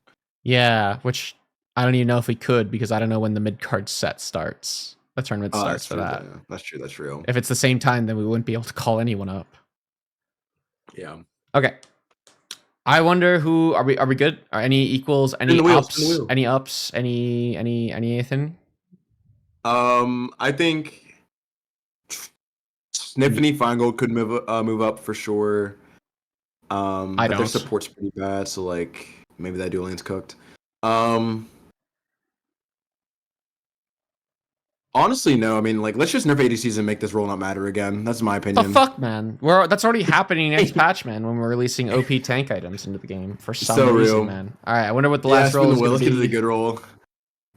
Yeah, which I don't even know if we could because I don't know when the mid-card set starts. The tournament starts for that. Yeah. That's true. That's real. If it's the same time, then we wouldn't be able to call anyone up. Yeah. Okay. I wonder who are we good? Are any equals? Any ups? Any ups? Anything? I think Sniffany Feingold could move up for sure. But their support's pretty bad, so like maybe that dual lane's cooked. Honestly, no. I mean, like, let's just nerf ADCs and make this role not matter again. That's my opinion. The fuck, man. That's already happening next patch, man. When we're releasing OP tank items into the game for some reason, man. All right, I wonder what the last role is going to be. Let's get to the good role.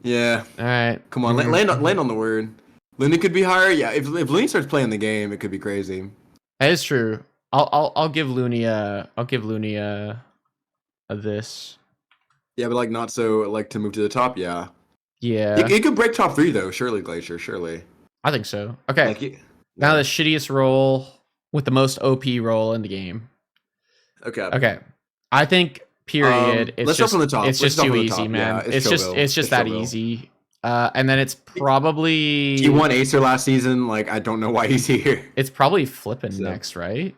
Yeah. All right. Come on, land on the word. Luna could be higher. Yeah, if Luna starts playing the game, it could be crazy. That is true. I'll give Lunia. I'll give Lunia a this. Yeah, but like not so like to move to the top. Yeah. Yeah. It could break top 3 though. Surely, Glacier. Surely. I think so. Okay. Now the shittiest role with the most OP role in the game. Okay. I think period. Let's jump on the top. It's just too easy, man. It's just that easy. And then it's probably he won Acer last season. Like I don't know why he's here. It's probably Flippin' next, right?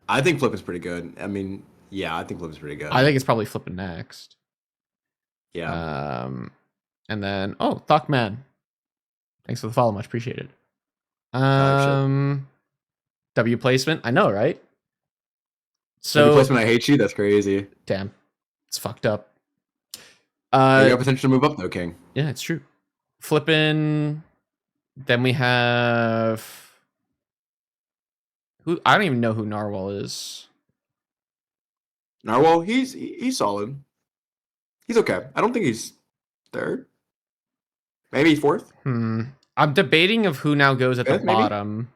I think Flippin's pretty good. I mean, yeah, I think Flippin's pretty good. I think it's probably Flippin' next. Yeah. And then Thuckman. Thanks for the follow, much appreciated. W placement, I know, right? So W placement, I hate you. That's crazy. Damn, it's fucked up. You got potential to move up though, King. Yeah, it's true. Flippin'. Then we have who? I don't even know who Narwhal is. Narwhal, he's solid. He's okay. I don't think he's third. Maybe 4th. I'm debating of who now goes at the bottom.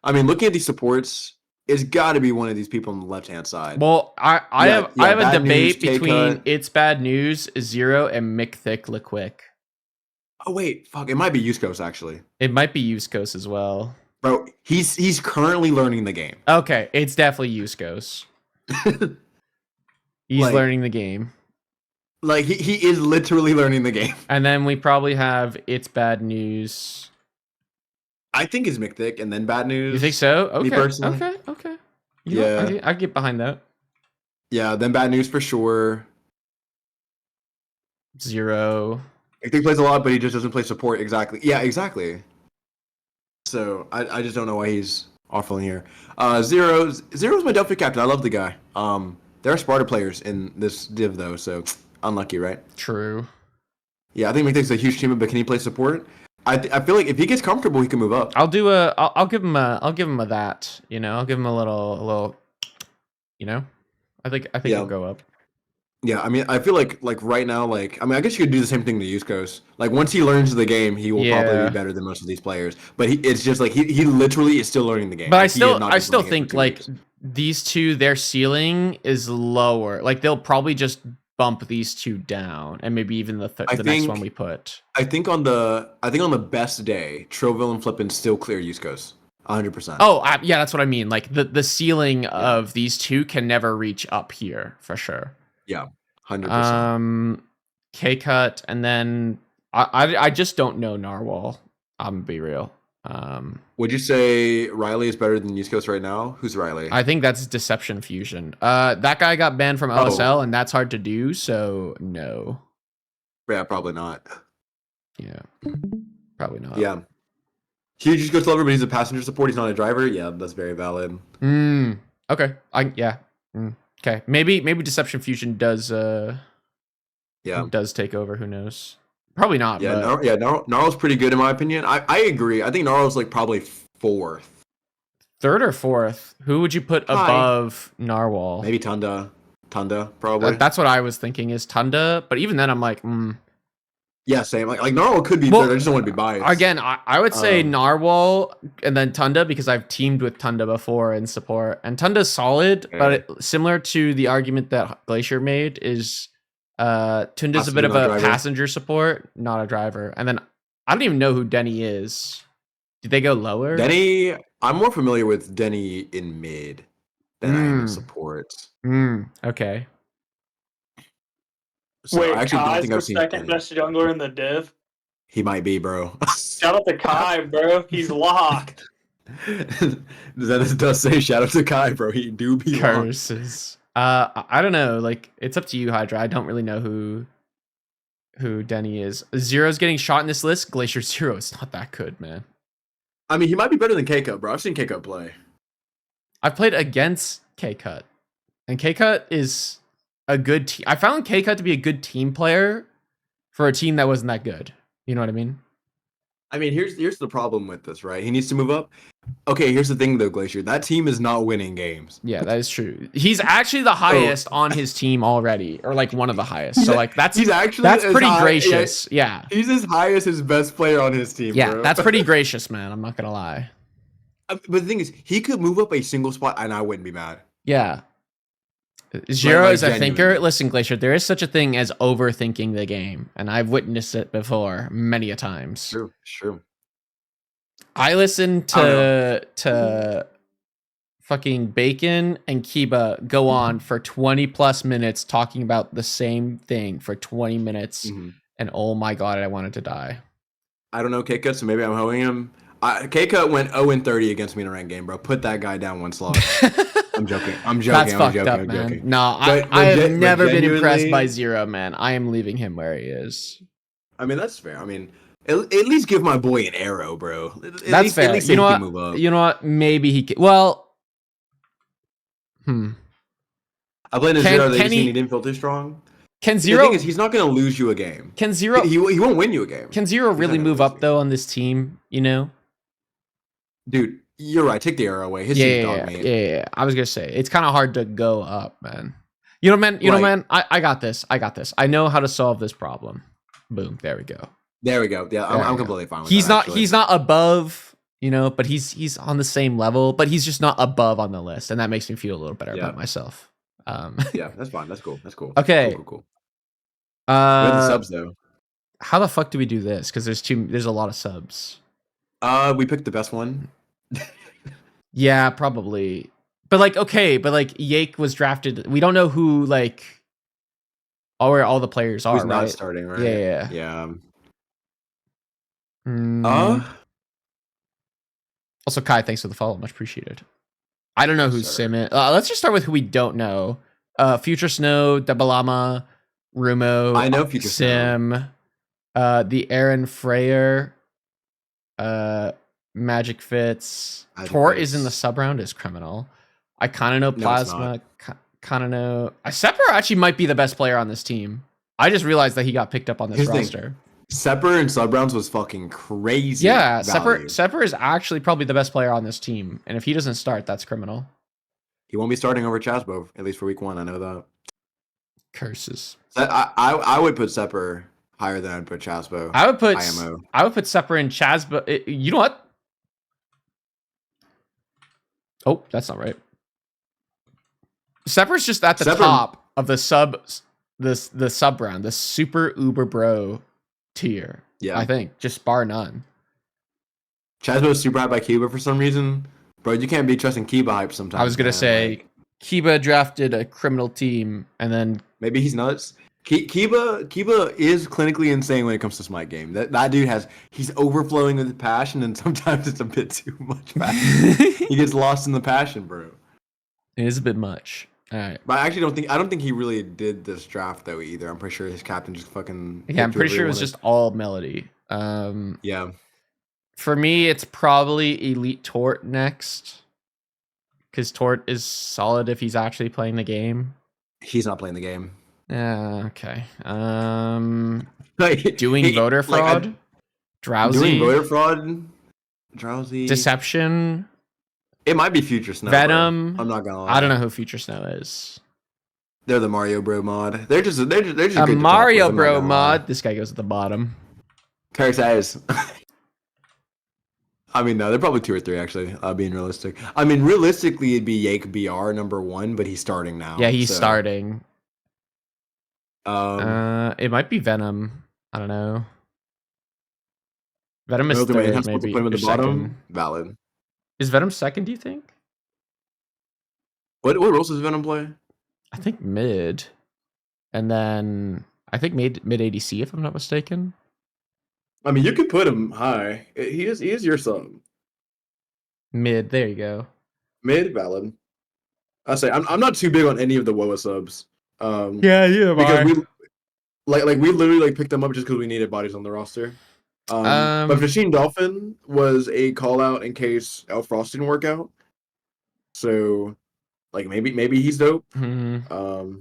I mean, looking at these supports, it's got to be one of these people on the left-hand side. Well, I have a debate between It's Bad News, Zero, and Mick Liquick. Oh wait, fuck! It might be Yuskos actually. It might be Yuskos as well. Bro, he's currently learning the game. Okay, it's definitely Yuskos. He's learning the game. Like he is literally learning the game. And then we probably have It's Bad News. I think it's McThick and then Bad News. You think so? Okay. Me personally. Okay. I get behind that. Yeah, then Bad News for sure. Zero. I think he plays a lot, but he just doesn't play support exactly. Yeah, exactly. So I just don't know why he's offering here. Zero's my Delphi captain. I love the guy. There are Sparta players in this div though, so unlucky, right? True. Yeah, I think McThick's a huge team, but can he play support? I feel like if he gets comfortable, he can move up. I'll give him a that. You know, I'll give him a little. You know, I think he'll go up. Yeah, I mean, I feel like right now, I guess you could do the same thing to Yuskos. Like once he learns the game, he will probably be better than most of these players. But it's just like he literally is still learning the game. But I still think like these two, their ceiling is lower. Like they'll probably just bump these two down, and maybe even the next one we put. I think on the best day, Troville and Flippin still clear Yuskos, 100%. Oh, yeah, that's what I mean. Like the ceiling of these two can never reach up here for sure. Yeah, 100%. K-Cut, and then I just don't know Narwhal. I'm gonna be real. Would you say Riley is better than East Coast right now? Who's Riley? I think that's Deception Fusion. That guy got banned from OSL, and that's hard to do. So no. Yeah, probably not. Yeah, probably not. Yeah. Huge East Coast lover, but he's a passenger support. He's not a driver. Yeah, that's very valid. Okay. Okay. Maybe Deception Fusion does. Does take over. Who knows? Probably not. Yeah. But... Gnarl's pretty good in my opinion. I agree. I think Gnarl's like probably 4th. 3rd or 4th? Who would you put above Narwhal? Maybe Tunda. Probably. That's what I was thinking is Tunda. But even then, I'm like, Yeah, same. Like Narwhal could be third. I just don't want to be biased. Again, I would say Narwhal and then Tunda because I've teamed with Tunda before in support. And Tunda's solid, but similar to the argument that Glacier made is Tunda's a bit of a passenger support, not a driver. And then I don't even know who Denny is. Did they go lower? Denny, I'm more familiar with Denny in mid than I am in support. Okay. So wait, I actually don't think I've seen second best jungler in the div. He might be, bro. Shout out to Kai, bro. He's locked. That does say shout out to Kai, bro. He do be Curses. I don't know. Like, it's up to you, Hydra. I don't really know who Denny is. Zero's getting shot in this list. Glacier Zero is not that good, man. I mean, he might be better than K-Cut, bro. I've seen K-Cut play. I've played against K-Cut, and K-Cut is a good team. I found K-Cut to be a good team player for a team that wasn't that good. You know what I mean? I mean, here's the problem with this, right? He needs to move up. Okay, here's the thing though, Glacier. That team is not winning games. Yeah, that is true. He's actually the highest on his team already, or like one of the highest. So like that's pretty gracious. Yeah. He's as high as his best player on his team. Yeah, bro. That's pretty gracious, man. I'm not gonna lie. But the thing is, he could move up a single spot, and I wouldn't be mad. Yeah. Zero is a thinker. Listen, Glacier, there is such a thing as overthinking the game, and I've witnessed it before many a times. True. I listened to fucking Bacon and Kiba go on for 20 plus minutes talking about the same thing for 20 minutes, and oh my god, I wanted to die. I don't know K-Cut, so maybe I'm hoeing him. K-Cut went 0-30 against me in a ranked game, bro. Put that guy down one slot. I'm joking. That's fucked up, man. No, I have never been impressed by Zero, man. I am leaving him where he is. I mean, that's fair. I mean, at least give my boy an arrow, bro. That's fair. You know what? You know what? Maybe he can. Well, I played a Zero. He didn't feel too strong. Can Zero? The thing is, he's not going to lose you a game. Can Zero? He won't win you a game. Can Zero really move up though on this team? You know, dude. You're right. Take the arrow away. His team's dog meat. Yeah. I was gonna say it's kind of hard to go up, man. You know, man. I got this. I know how to solve this problem. Boom. There we go. Yeah, I'm completely fine with that. Actually. He's not above, you know, but he's on the same level, but he's just not above on the list, and that makes me feel a little better about myself. Yeah, that's fine. That's cool. Okay. Cool. We have the subs though. How the fuck do we do this? Because there's a lot of subs. We picked the best one. Yeah, probably. But Yake was drafted. We don't know who where all the players are. Who's not starting, right? Yeah. Also, Kai, thanks for the follow. Much appreciated. I don't know who's Sim is. Let's just start with who we don't know. Future Snow, Debalama, Rumo. I know Future Sim. The Aaron Freyer. Magic Fits. Tor is in the sub round is criminal. I kind of know Plasma. Kind of know. Sepper actually might be the best player on this team. I just realized that he got picked up on this roster. Sepper in sub rounds was fucking crazy. Yeah, Sepper is actually probably the best player on this team, and if he doesn't start, that's criminal. He won't be starting over Chasbo, at least for week 1. I know that. Curses. I would put Sepper higher than I'd put Chasbo. I would put Sepper in Chasbo. You know what? Oh, that's not right. Sepper's just at the top of the sub round, the super uber bro tier. Yeah, I think just bar none. Chasbo is super hyped by Kiba for some reason, bro. You can't be trusting Kiba hype sometimes. I was gonna say Kiba drafted a criminal team, and then maybe he's nuts. Kiba is clinically insane when it comes to Smite game. That dude he's overflowing with passion, and sometimes it's a bit too much passion. He gets lost in the passion, bro. It is a bit much. All right. But I don't think he really did this draft though either. I'm pretty sure his captain just fucking. Yeah, I'm pretty sure it was just all Melody. Yeah. For me, it's probably Elite Tort next, because Tort is solid if he's actually playing the game. He's not playing the game. Yeah. Okay. Doing voter fraud, drowsy. Doing voter fraud, drowsy. Deception. It might be Future Snow. Venom. Bro. I'm not gonna lie. I don't know who Future Snow is. They're the Mario Bro mod. They're just a Mario Bro mod. This guy goes at the bottom. Carrie says. I mean, no, they're probably 2 or 3 actually. Being realistic. I mean, realistically, it'd be Yake BR #1, but he's starting now. Yeah, he's starting. It might be Venom. I don't know. Venom is third, maybe. Put him at the bottom. Valid. Is Venom second? Do you think? What roles does Venom play? I think mid, and then I think mid ADC if I'm not mistaken. I mean, you could put him high. He is your sub. Mid, there you go. Mid, valid. I say I'm not too big on any of the WoA subs. Yeah, because we literally picked them up just because we needed bodies on the roster. But Machine Dolphin was a call out in case Elf Frost didn't work out. So, maybe he's dope. Mm-hmm.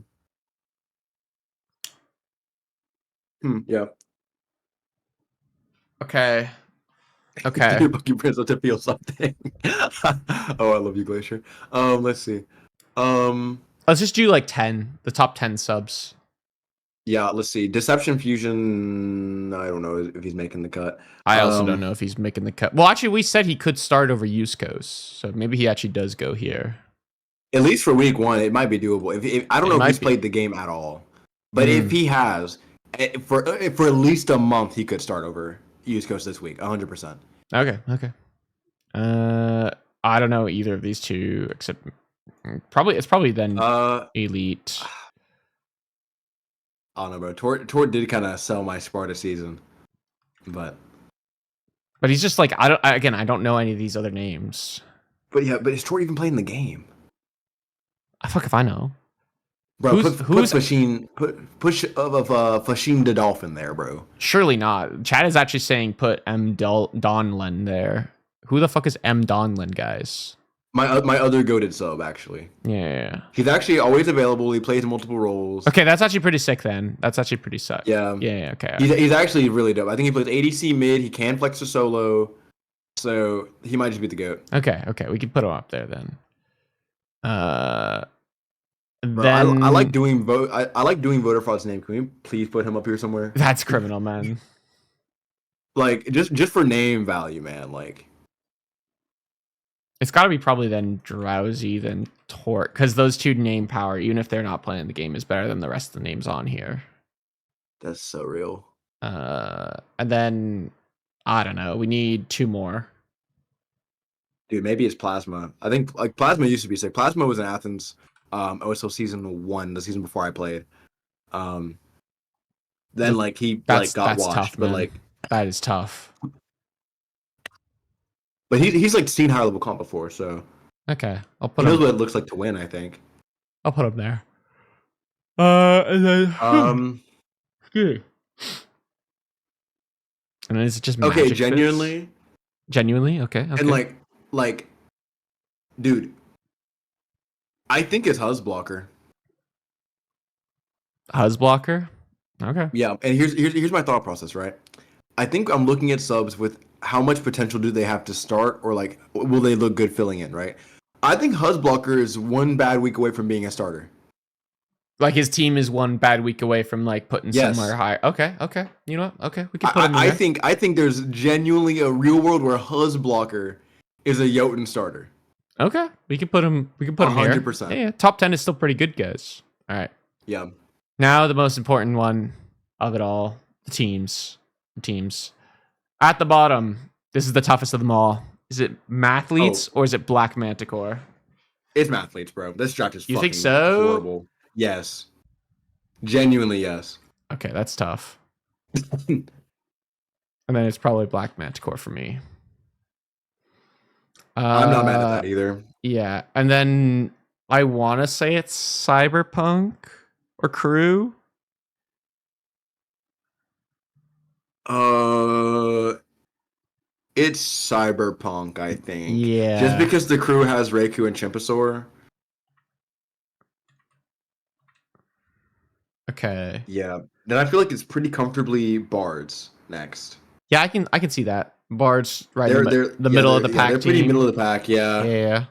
Yeah. Okay. Bucky Prince to feel something. Oh, I love you, Glacier. Let's see. Let's just do 10, the top 10 subs. Yeah, let's see. Deception Fusion. I don't know if he's making the cut. I also don't know if he's making the cut. Well, actually, we said he could start over Yuskos, so maybe he actually does go here. At least for week 1, it might be doable. If I don't know if he's played the game at all, but if he has, for at least a month, he could start over Yuskos this week, 100%. Okay. I don't know either of these two, except it's probably then Elite. I don't know, bro. Tort did kind of sell my Sparta season, but he's just I don't know any of these other names. But is Tort even playing the game? Fuck if I know. Bro, put Fashin the Dolphin there, bro. Surely not. Chad is actually saying put M. Donlin there. Who the fuck is M. Donlin, guys? My other goated sub, actually. Yeah. He's actually always available. He plays multiple roles. Okay, that's actually pretty sick then. That's actually pretty sick. Yeah. Yeah, okay. He's actually really dope. I think he plays ADC mid. He can flex to solo. So he might just be the GOAT. Okay. We can put him up there then. Bro, I like doing I like doing voter fraud's name. Can we please put him up here somewhere? That's criminal, man. Just for name value, man. It's got to be probably then Drowsy, then Tort, because those two name power, even if they're not playing the game, is better than the rest of the names on here. That's so real. And then I don't know. We need 2 more. Dude, maybe it's Plasma. I think Plasma used to be sick. Plasma was in Athens. OSL season 1, the season before I played. Then he got washed, tough, but that is tough. But he's seen higher level comp before, so okay. He knows what it looks like to win, I think. I'll put him there. And then and then is it just okay? Genuinely, okay. And dude, I think it's Huzblocker. Huzblocker? Okay. Yeah, and here's my thought process, right? I think I'm looking at subs with how much potential do they have to start, or will they look good filling in, right? I think Huzblocker is 1 bad week away from being a starter. His team is 1 bad week away from putting somewhere high. Okay. You know what? Okay, we can put him in there. I think there's genuinely a real world where Huzblocker is a Jotun starter. Okay, we can put him. We can put 100%. Him here. Yeah, top 10 is still pretty good, guys. All right. Yeah. Now the most important one of it all: the teams. At the bottom, this is the toughest of them all. Is it Mathletes or is it Black Manticore? It's Mathletes, bro. This draft is you fucking think so? horrible. Yes. Genuinely, yes. Okay, that's tough. And then it's probably Black Manticore for me. I'm not mad at that either. Yeah, and then I want to say it's Cyberpunk or Crew. It's Cyberpunk, I think. Yeah. Just because the crew has Reiku and Chimpasaur. Okay. Yeah. Then I feel like it's pretty comfortably Bards next. Yeah, I can see that. Bards right in the middle of the pack. They're team. pretty middle of the pack, yeah. Yeah.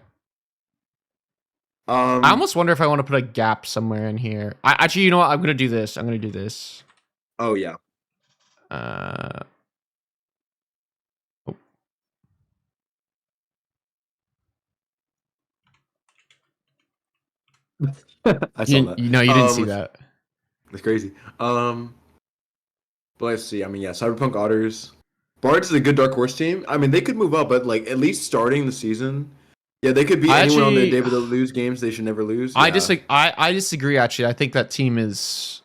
I almost wonder if I want to put a gap somewhere in here. Actually, you know what? I'm gonna do this. Oh yeah. Oh. I saw that. You know, you didn't see that. That's crazy. But let's see. I mean, yeah, Cyberpunk Otters. Bards is a good dark horse team. I mean, they could move up, but like at least starting the season, yeah, they could beat anyone on their day, but they'll lose games they should never lose. Yeah. I disagree. Actually, I think that team is,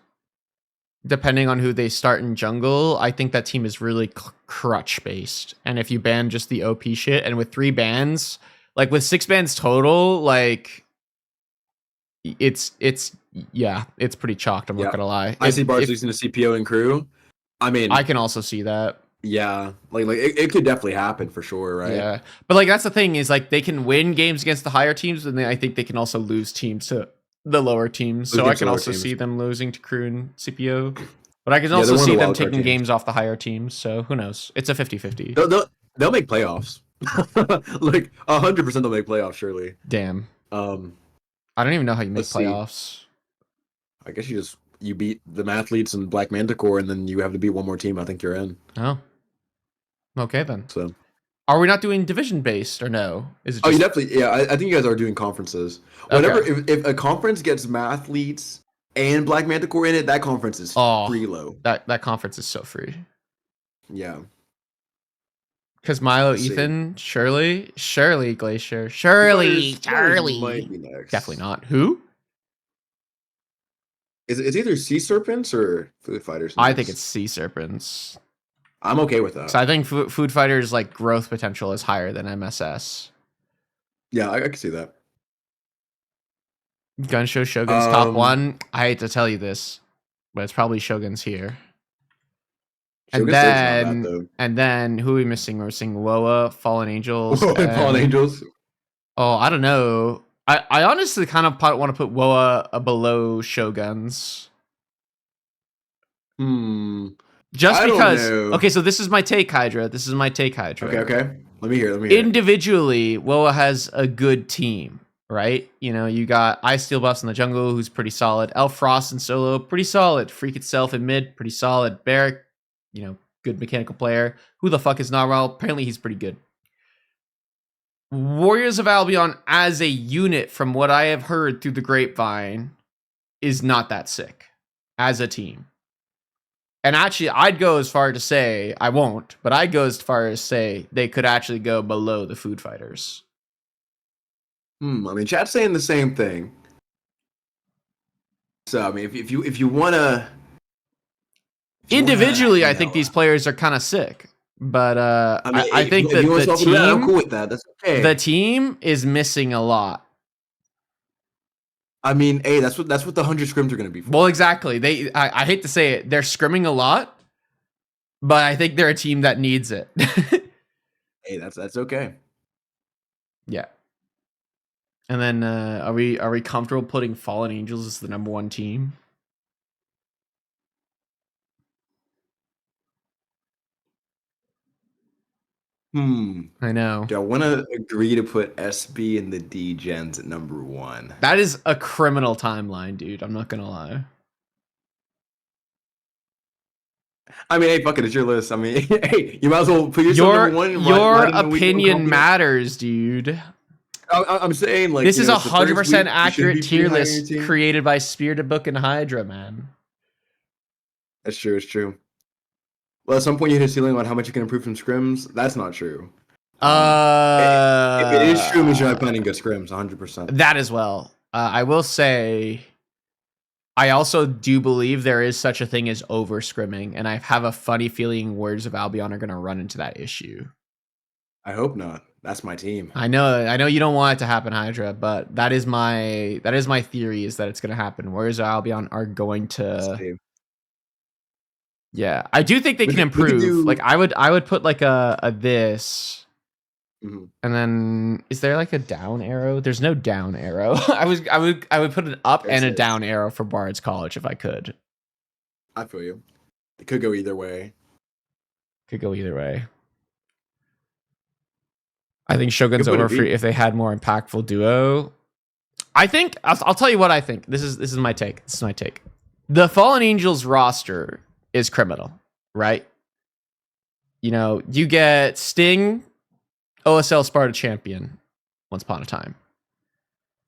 depending on who they start in jungle, I think that team is really crutch based. And if you ban just the OP shit, and with 3 bans, like with 6 bans total, like it's pretty chalked. I'm not gonna lie. I see Bards losing to CPO and crew. I mean, I can also see that. Yeah, like it could definitely happen for sure, right? Yeah, but like that's the thing is like they can win games against the higher teams, and I think they can also lose teams to the lower teams. So I can also see them losing to Crew and CPO, but I can also see them taking games off the higher teams. So who knows? It's a 50-50. They'll make playoffs. Like 100% they'll make playoffs, surely. Damn. I don't even know how you make playoffs. I guess you beat the Mathletes and Black Manticore, and then you have to beat one more team. I think you're in. Oh. Okay then. So, are we not doing division based or no? Is it? You definitely. Yeah, I think you guys are doing conferences. Whatever. If a conference gets Mathletes and Black Manticore in it, that conference is free low. That conference is so free. Yeah. Because Milo, Ethan, Shirley, Glacier, Shirley might be next. Definitely not. Who? It's either Sea Serpents or Food Fighters. I think it's Sea Serpents. I'm okay with that. So I think Food Fighters like growth potential is higher than MSS. Yeah, I can see that. Gun Show Shogun's top 1. I hate to tell you this, but it's probably Shogun's here. And then who are we missing? We're missing Woa, Fallen Angels. Fallen Angels. Oh, I don't know. I honestly kind of want to put Woa below Shoguns. Just because. Okay, so this is my take, Hydra. Okay. Let me hear. Individually, Woa has a good team, right? You know, you got Ice Steel Buffs in the jungle, who's pretty solid. Elf Frost in solo, pretty solid. Freak itself in mid, pretty solid. Barrack, you know, good mechanical player. Who the fuck is Narwhal? Apparently he's pretty good. Warriors of Albion as a unit, from what I have heard through the grapevine, is not that sick as a team. And actually, I'd go as far to say, I won't, but I'd go as far as say they could actually go below the Food Fighters. I mean, chat's saying the same thing. So, I mean, if you want to... Individually, I think these players are kind of sick. But I think that the team... I'm cool with that. That's okay. The team is missing a lot. I mean, hey, that's what the 100 scrims are going to be for. Well, exactly. I hate to say it, they're scrimming a lot, but I think they're a team that needs it. Hey, that's okay. Yeah. And then are we comfortable putting Fallen Angels as the number 1 team? I know. Do I want to agree to put SB and the D gens at number 1? That is a criminal timeline, dude. I'm not gonna lie. I mean, hey, fuck it, it's your list. I mean, hey, you might as well put yourself number 1. Your opinion matters, dude. I'm saying, like, this is 100% accurate tier list created by Spirited Book and Hydra, man. That's true. It's true. Well, at some point you hit a ceiling on how much you can improve from scrims. That's not true. If it is true, it means you're not planning good scrims, 100%. That as well. I will say, I also do believe there is such a thing as over scrimming, and I have a funny feeling Warriors of Albion are going to run into that issue. I hope not. That's my team. I know you don't want it to happen, Hydra, but that is my theory, is that it's going to happen. Warriors of Albion are going to. Yeah, I do think they can improve. Like I would put like a this. Mm-hmm. And then is there like a down arrow? There's no down arrow. I would put an up and a down arrow for Bard's College if I could. I feel you. It could go either way. I think Shogun's over free if they had more impactful duo. I think I'll tell you what I think. This is my take. The Fallen Angels roster is criminal, right? You know, you get Sting, OSL Sparta champion once upon a time.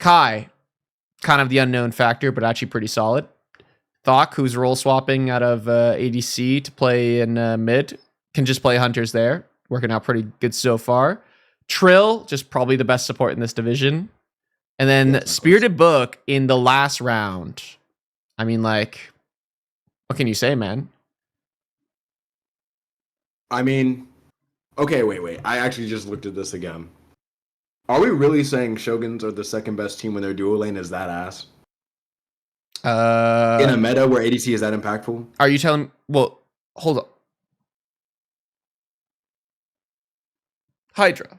Kai, kind of the unknown factor, but actually pretty solid. Thok, who's role swapping out of ADC to play in mid, can just play hunters there. Working out pretty good so far. Trill, just probably the best support in this division. And then Spirited Book in the last round. I mean, like, what can you say, man? I mean, okay, wait. I actually just looked at this again. Are we really saying Shoguns are the second best team when their duo lane is that ass? In a meta where ADC is that impactful? Are you telling... Well, hold up. Hydra.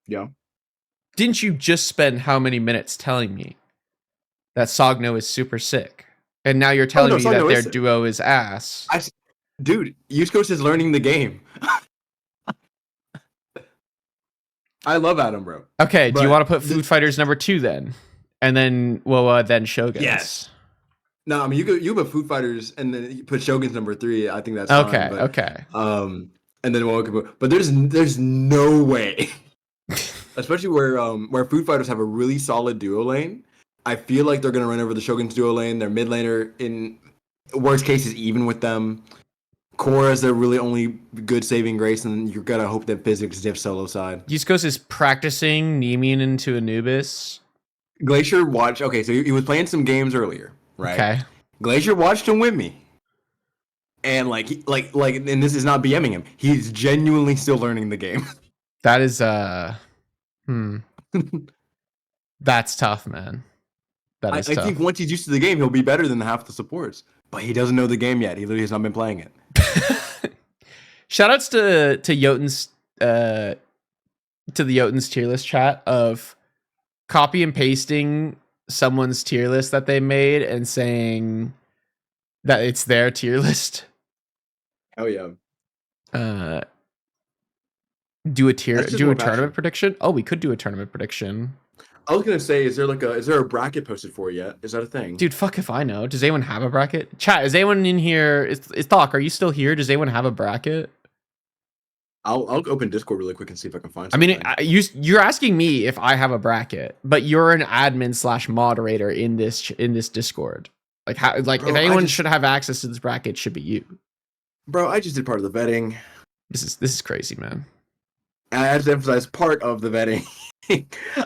Yeah. Didn't you just spend how many minutes telling me that Sogno is super sick? And now you're telling me that their duo is ass. Dude, East Coast is learning the game. I love Adam, bro. Okay, do you want to put Food Fighters number 2 then? And then, then Shoguns. Yes. No, I mean you put Food Fighters and then you put Shoguns number 3. I think that's okay. Fine, Okay. And then but there's no way, especially where Food Fighters have a really solid duo lane. I feel like they're gonna run over the Shoguns duo lane. Their mid laner in worst case is even with them. Core is their really only good saving grace, and you're gonna hope that physics dips solo side. East Coast is practicing Nemean into Anubis. Glacier watched. Okay, so he was playing some games earlier, right? Okay. Glacier watched him with me, and and this is not BMing him. He's genuinely still learning the game. That is That's tough, man. That is tough. I think once he's used to the game, he'll be better than half the supports. But he doesn't know the game yet. He literally has not been playing it. Shoutouts to Jotun's to the Jotun's tier list chat of copy and pasting someone's tier list that they made and saying that it's their tier list. Oh yeah. Do a tournament prediction. Oh, we could do a tournament prediction. I was gonna say, is there a bracket posted for it yet? Is that a thing? Dude, fuck if I know. Does anyone have a bracket? Chat, is anyone in here? Is Thok, are you still here? Does anyone have a bracket? I'll open Discord really quick and see if I can find something. I mean, you're asking me if I have a bracket, but you're an admin / moderator in this Discord. Like how? Like bro, if anyone should have access to this bracket, it should be you. Bro, I just did part of the vetting. This is crazy, man. I have to emphasize part of the vetting.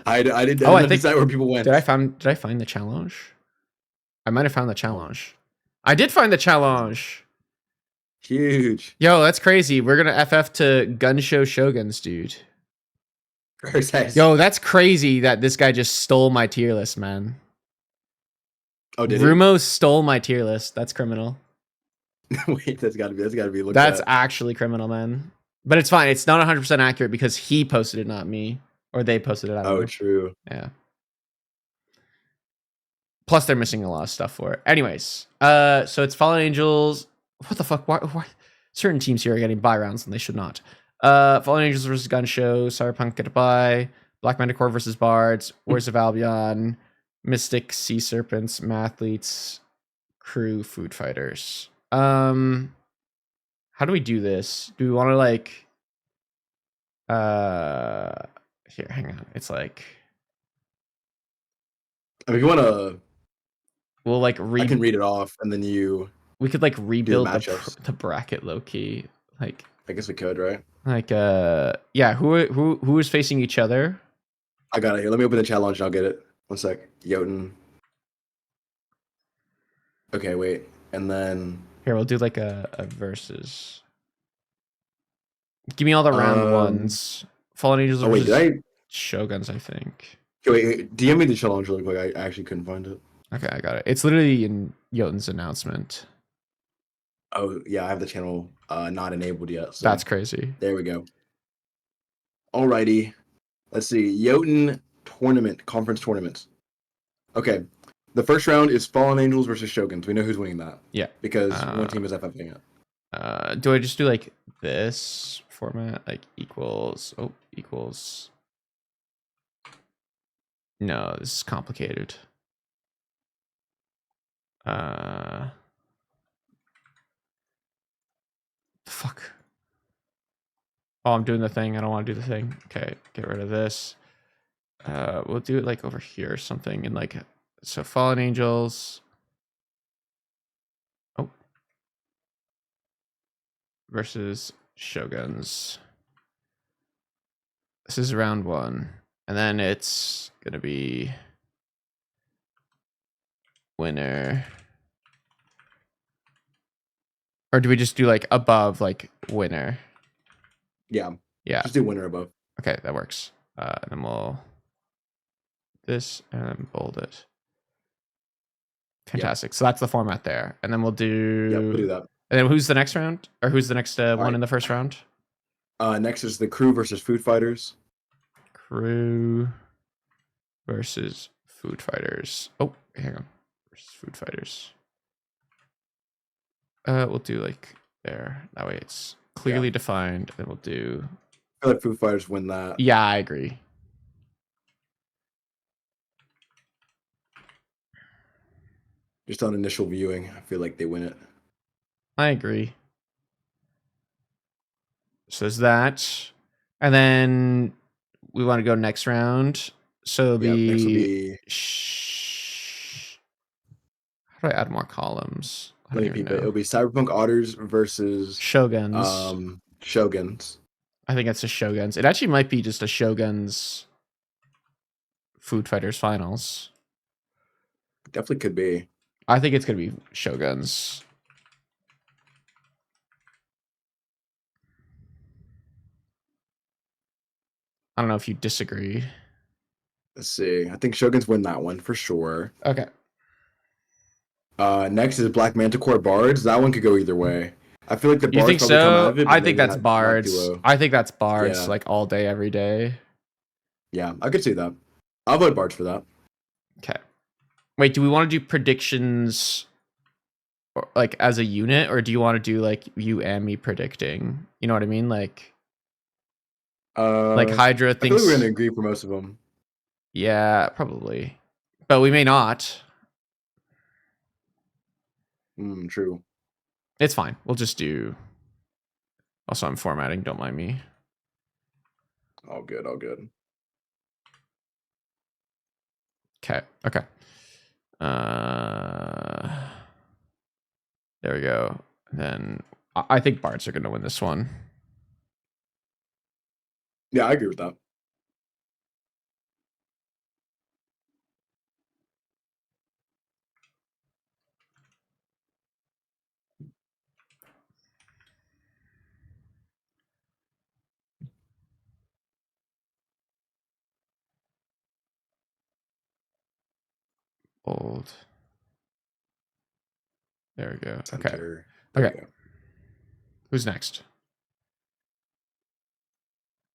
I didn't decide where people went. Did I find the challenge? I might have found the challenge. I did find the challenge. Huge. Yo, that's crazy. We're gonna FF to Gun Show Shoguns, dude. Yo, that's crazy that this guy just stole my tier list, man. Oh, did Rumo stole my tier list. That's criminal. Wait, that's gotta be looked That's at. actually criminal, man. But it's fine. It's not 100% accurate because he posted it, not me. Or they posted it. Oh, true. Yeah. Plus, they're missing a lot of stuff for it. Anyways, so it's Fallen Angels. What the fuck? Why? Certain teams here are getting bye rounds and they should not. Fallen Angels versus Gun Show. Cyberpunk get a bye. Black Manticore versus Bards. Warriors of Albion. Mystic Sea Serpents. Mathletes. Crew. Food Fighters. How do we do this? Do we want to like? Here, hang on. It's like. I mean, if you want to. We'll like I can read it off, and then you. We could like rebuild the bracket low key. Like. I guess we could, right? Like yeah. Who is facing each other? I got it here. Let me open the challenge and I'll get it. One sec. Jotun. Okay, wait. And then here we'll do like a versus. Give me all the round ones. Fallen Angels versus Shoguns, I think. Okay, wait, DM me the challenge really quick. I actually couldn't find it. Okay, I got it. It's literally in Jotun's announcement. Oh yeah, I have the channel not enabled yet. So that's crazy. There we go. Alrighty. Let's see. Jotun conference tournaments. Okay. The first round is Fallen Angels versus Shoguns. We know who's winning that. Yeah. Because one team is FFing it. Do I just do like this format? Like equals. Oh, equals. No, this is complicated. Fuck. Oh, I'm doing the thing. I don't want to do the thing. Okay, get rid of this. We'll do it like over here or something. And like, so Fallen Angels. Oh. Versus Shoguns. This is round 1. And then it's going to be winner. Or do we just do like above, like winner? Yeah. Yeah. Just do winner above. Okay, that works. And then we'll this and then bold it. Fantastic. Yep. So that's the format there. And then we'll do. Yeah, we'll do that. And then who's the next round? Or who's the next one in the first round? Next is the Crew versus Food Fighters. Crew versus Food Fighters. Oh, hang on. Versus Food Fighters. We'll do like there. That way it's clearly defined. Then we'll do. I feel like Food Fighters win that. Yeah, I agree. Just on initial viewing, I feel like they win it. I agree. So there's that. And then we want to go next round. So the next will be how do I add more columns? It'll be Cyberpunk Otters versus Shoguns. Shoguns. I think it's a Shoguns. It actually might be just a Shoguns Food Fighters finals. Definitely could be. I think it's gonna be Shoguns. I don't know if you disagree. Let's see. I think Shoguns win that one for sure. Okay. Next is Black Manticore Bards. That one could go either way. I feel like the Bards you think probably come out of it. I think that's Bards. I think that's Bards, yeah. like all day, every day. Yeah, I could see that. I'll vote Bards for that. Okay. Wait, do we want to do predictions or, like as a unit, or do you want to do like you and me predicting? You know what I mean? Like Hydra thinks. I feel like we're gonna agree for most of them. Yeah, probably, but we may not. True. It's fine. We'll just do. Also, I'm formatting. Don't mind me. All good. All good. Okay. Okay. There we go. And then I think Bards are going to win this one. Yeah, I agree with that. Old. There we go. Center. Okay. Okay. Who's next?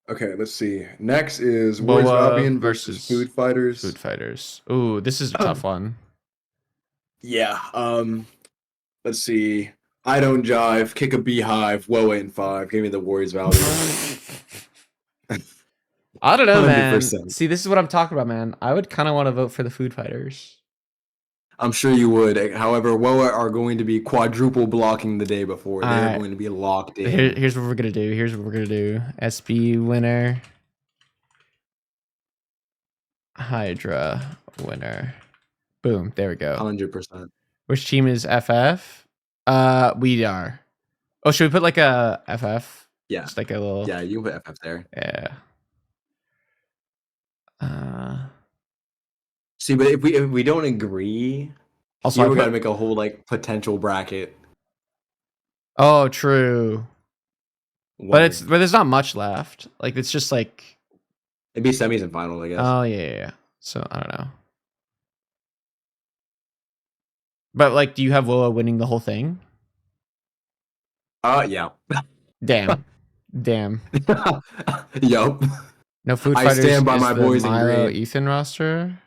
Okay, let's see. Next is Warriors of Albion versus Food Fighters. Food Fighters. Ooh, this is a tough one. Yeah. Let's see. I don't jive. Kick a beehive. Woe 8-5. Give me the Warriors of Albion. I don't know, 100%. Man. See, this is what I'm talking about, man. I would kind of want to vote for the Food Fighters. I'm sure you would. However, Woa are going to be quadruple blocking the day before. They're going to be locked in. Here's what we're going to do. SB winner. Hydra winner. Boom. There we go. 100%. Which team is FF? We are. Oh, should we put like a FF? Yeah. Just like a little. Yeah, you can put FF there. Yeah. See, but if we don't agree, Also, we gotta make a whole like potential bracket. Oh, true. But there's not much left. Like it's just like it'd be semis and finals, I guess. Oh yeah. So I don't know. But like, do you have Woa winning the whole thing? Yeah. Damn. Yup. No Food I Fighters stand by is my the boys in Milo green. Ethan roster.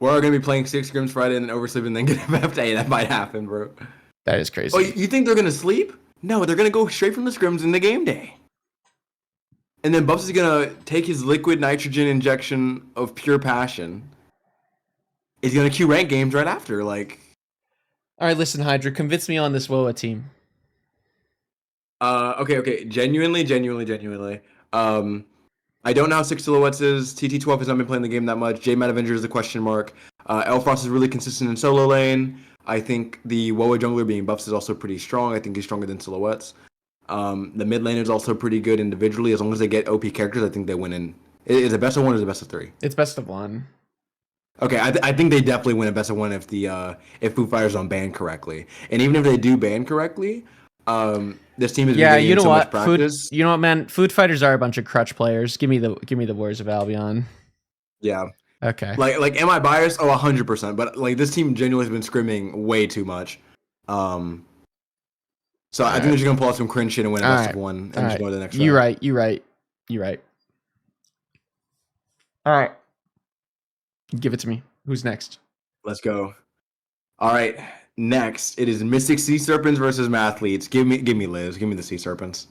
We're gonna be playing 6 scrims Friday and then oversleep and then get FFA. That might happen, bro. That is crazy. Oh, you think they're gonna sleep? No, they're gonna go straight from the scrims in the game day. And then Bubs is gonna take his liquid nitrogen injection of pure passion. He's gonna queue rank games right after, like. All right, listen, Hydra, convince me on this Woa team. Okay. Genuinely. I don't know how 6 Silhouettes is. TT12 has not been playing the game that much. J-Mat Avenger is a question mark. Elfrost is really consistent in solo lane. I think the Woa jungler being Buffs is also pretty strong. I think he's stronger than Silhouettes. The mid lane is also pretty good individually. As long as they get OP characters, I think they win in. Is it best of 1 or is it best of 3? It's best of 1. Okay, I think they definitely win a best of 1 if if Foo Fighters don't ban correctly. And even if they do ban correctly, this team is you know so what? much practice. You know what, man? Food Fighters are a bunch of crutch players. Give me the Warriors of Albion. Yeah. Okay. Like, am I biased? Oh, 100%. But like, this team genuinely has been scrimming way too much. So I think they're just gonna pull out some cringe shit and win a best of 1 and just go to the next round. You're right. All right. Give it to me. Who's next? Let's go. All right. Next, it is Mystic Sea Serpents versus Mathletes. Give me Liz. Give me the Sea Serpents.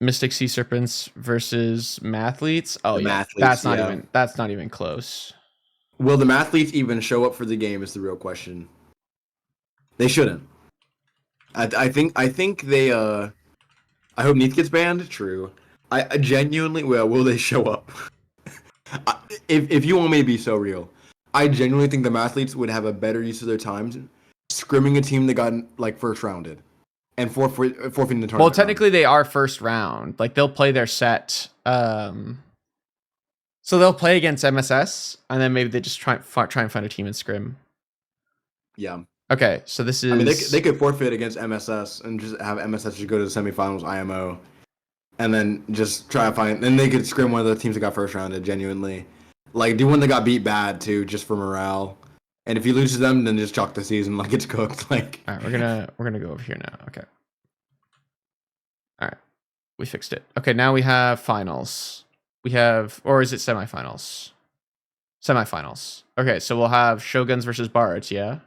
Mystic Sea Serpents versus Mathletes. Oh yeah, Mathletes, that's not even close. Will the Mathletes even show up for the game? Is the real question. They shouldn't. I think they. I hope Neith gets banned. True. I genuinely will they show up? If you want me to be so real, I genuinely think the Mathletes would have a better use of their time scrimming a team that got like first rounded and forfeiting the tournament. Well, technically they are first round. Like they'll play their set. So they'll play against MSS and then maybe they just try and find a team and scrim. Yeah. Okay, so this is. I mean, they could forfeit against MSS and just have MSS just go to the semifinals IMO, and then just try to find. Then they could scrim one of the teams that got first rounded. Genuinely, like do one that got beat bad too, just for morale. And if you lose to them, then just chalk the season like it's cooked. Like. All right, we're gonna go over here now. Okay. All right, we fixed it. Okay, now we have finals. We have, or is it semifinals? Semifinals. Okay, so we'll have Shoguns versus Bards. Yeah.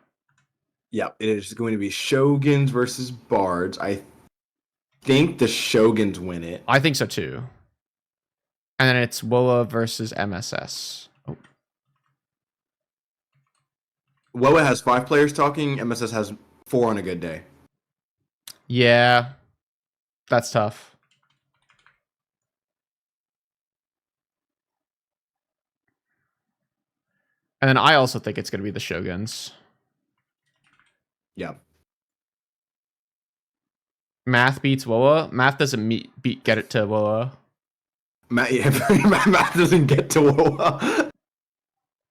Yeah, it is going to be Shoguns versus Bards. I think the Shoguns win it. I think so too. And then it's Woa versus MSS. Oh. Woa has 5 players talking. MSS has 4 on a good day. Yeah, that's tough. And then I also think it's going to be the Shoguns. Yeah. Math beats Woa. Math doesn't get it to Woa. Math doesn't get to Woa.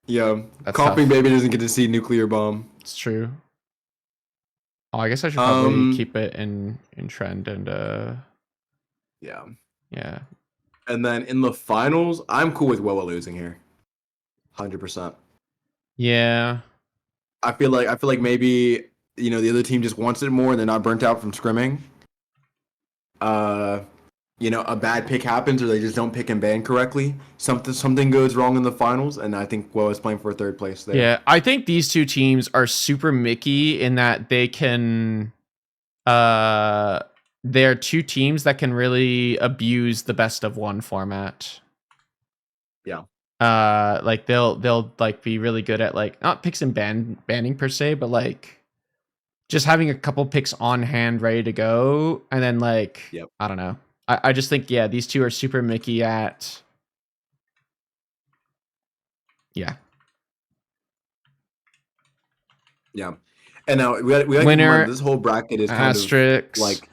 Yeah. That's Coughing tough. Baby doesn't get to see Nuclear Bomb. It's true. Oh, I guess I should probably keep it in trend and yeah. And then in the finals, I'm cool with Woa losing here. 100%. Yeah. I feel like maybe the other team just wants it more and they're not burnt out from scrimming. A bad pick happens or they just don't pick and ban correctly. Something goes wrong in the finals, and I think Woa is playing for 3rd place there. Yeah, I think these two teams are super Mickey in that they can they're two teams that can really abuse the best of 1 format. Yeah. Like they'll like be really good at like not picks and banning per se, but like just having a couple picks on hand ready to go, and then like I don't know. I just think these two are super Mickey at Yeah. And now we got winner. This whole bracket is kind asterisks, of like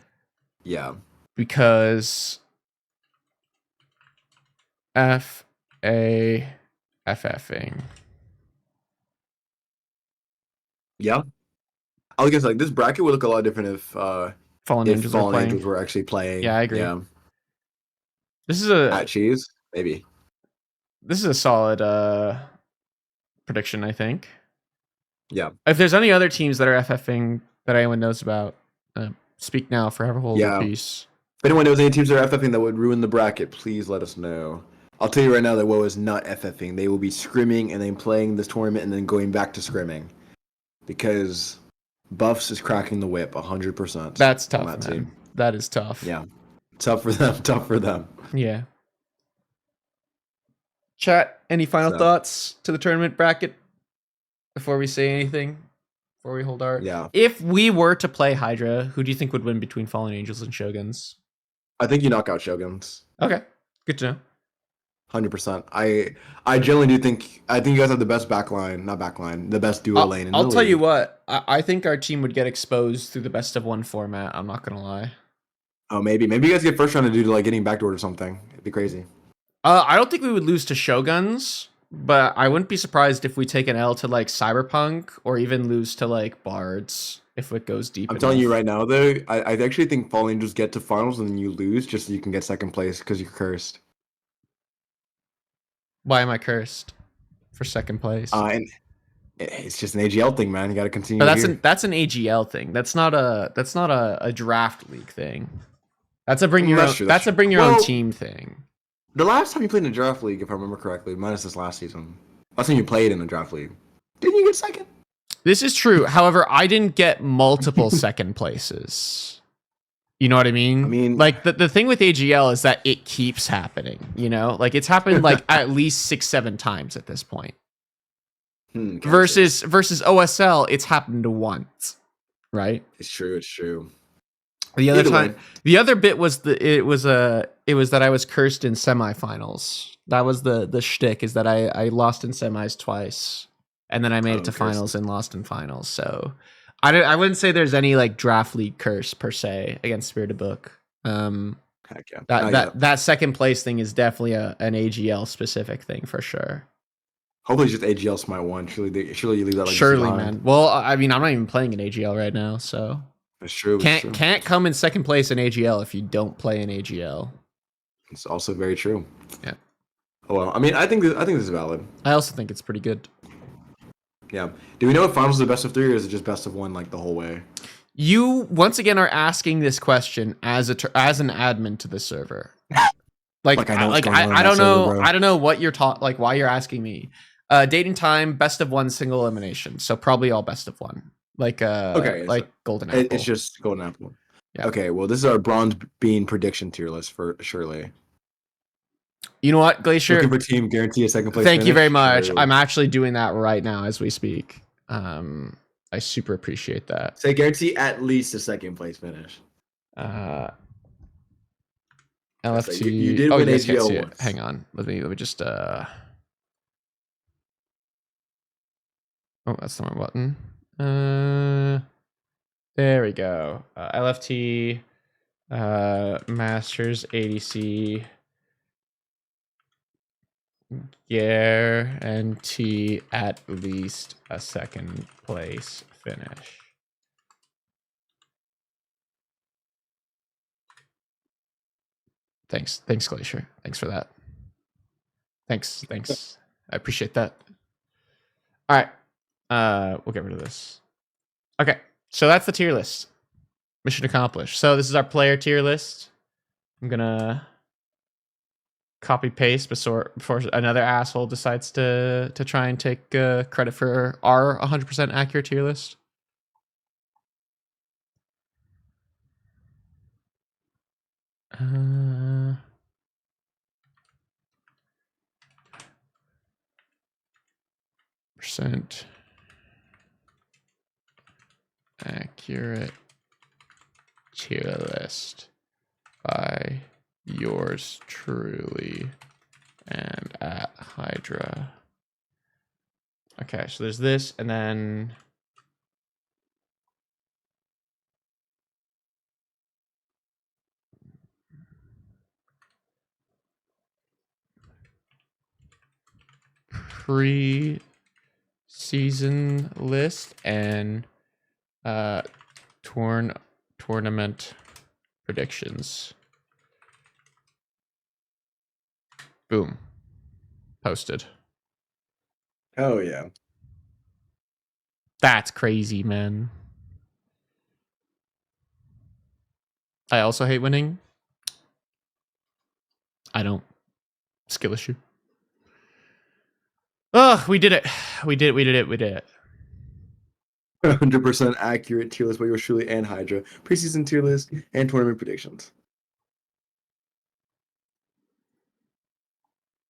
because FFing. Yeah. I was gonna say, like, this bracket would look a lot different if Fallen Angels are playing. Angels were actually playing. Yeah, I agree. Yeah. This is a at cheese, maybe. This is a solid prediction, I think. Yeah. If there's any other teams that are FFing that anyone knows about, speak now, forever hold your peace. If anyone knows any teams that are FFing that would ruin the bracket, please let us know. I'll tell you right now that WoW is not FFing. They will be scrimming and then playing this tournament and then going back to scrimming. Because Buffs is cracking the whip 100%. That's tough, man. Team. That is tough. Yeah. Tough for them. Tough for them. Yeah. Chat, any final thoughts to the tournament bracket before we say anything? Before we hold our... Yeah. If we were to play Hydra, who do you think would win between Fallen Angels and Shoguns? I think you knock out Shoguns. Okay. Good to know. 100%. I generally do think... I think you guys have the best backline. Not backline. The best duo lane in the league. I'll tell you what. I think our team would get exposed through the best of one format. I'm not going to lie. Oh, maybe. Maybe you guys get first round to do like getting backdoored or something. It'd be crazy. I don't think we would lose to Shoguns, but I wouldn't be surprised if we take an L to like Cyberpunk or even lose to like Bards if it goes deep. I'm telling you right now, though, I actually think Fallen Angels get to finals and then you lose just so you can get second place because you're cursed. Why am I cursed for second place? And it's just an AGL thing, man. You got to continue. But that's an AGL thing. That's not a draft league thing. That's a bring your own team thing. The last time you played in a draft league, if I remember correctly, minus this last season, last time you played in a draft league, didn't you get second? This is true. However, I didn't get multiple second places. You know what I mean? I mean, like the thing with AGL is that it keeps happening. You know, like it's happened like at least 6-7 times at this point. Versus OSL, it's happened once, right? It's true. It's true. The other time, the other bit was it was that I was cursed in semifinals. That was the shtick, is that I lost in semis twice, and then I made it to finals and lost in finals. So I wouldn't say there's any like draft league curse per se against Spirited Book. Heck yeah. That second place thing is definitely an AGL specific thing for sure. Hopefully, just AGL Smite 1. Surely you leave that. Like surely, man. Well, I mean, I'm not even playing in AGL right now, so. It's true. Can't come in second place in AGL if you don't play in AGL. It's also very true. Yeah. Oh well, I mean, I think this is valid. I also think it's pretty good. Yeah. Do we know if finals is the best of 3 or is it just best of 1 like the whole way? You once again are asking this question as an admin to the server. I don't know. I don't know what you're like why you're asking me. Dating time, best of 1 single elimination. So probably all best of 1. Like Golden Apple. It's just Golden Apple. Yeah. Okay, well this is our Bronze Bean prediction tier list for surely. You know what, Glacier? Looking for team guarantee a second place. Thank you very much. Surely. I'm actually doing that right now as we speak. I super appreciate that. Say guarantee at least a second place finish. LFT. You did win AGL once. Hang on. Let me just Oh, that's the wrong button. There we go. LFT, Masters, ADC, guarantee at least a second place finish. Thanks, Glacier. Thanks for that. Thanks. I appreciate that. All right. We'll get rid of this. Okay, so that's the tier list. Mission accomplished. So this is our player tier list. I'm gonna copy paste before another asshole decides to try and take credit for our 100% accurate tier list. Percent accurate tier list by yours truly and at Hydra. Okay, so there's this, and then season list and tournament predictions. Boom. Posted. Oh yeah. That's crazy, man. I also hate winning. I don't. Skill issue. Oh, we did it. We did it. 100% accurate tier list by yours truly and Hydra. Preseason tier list and tournament predictions.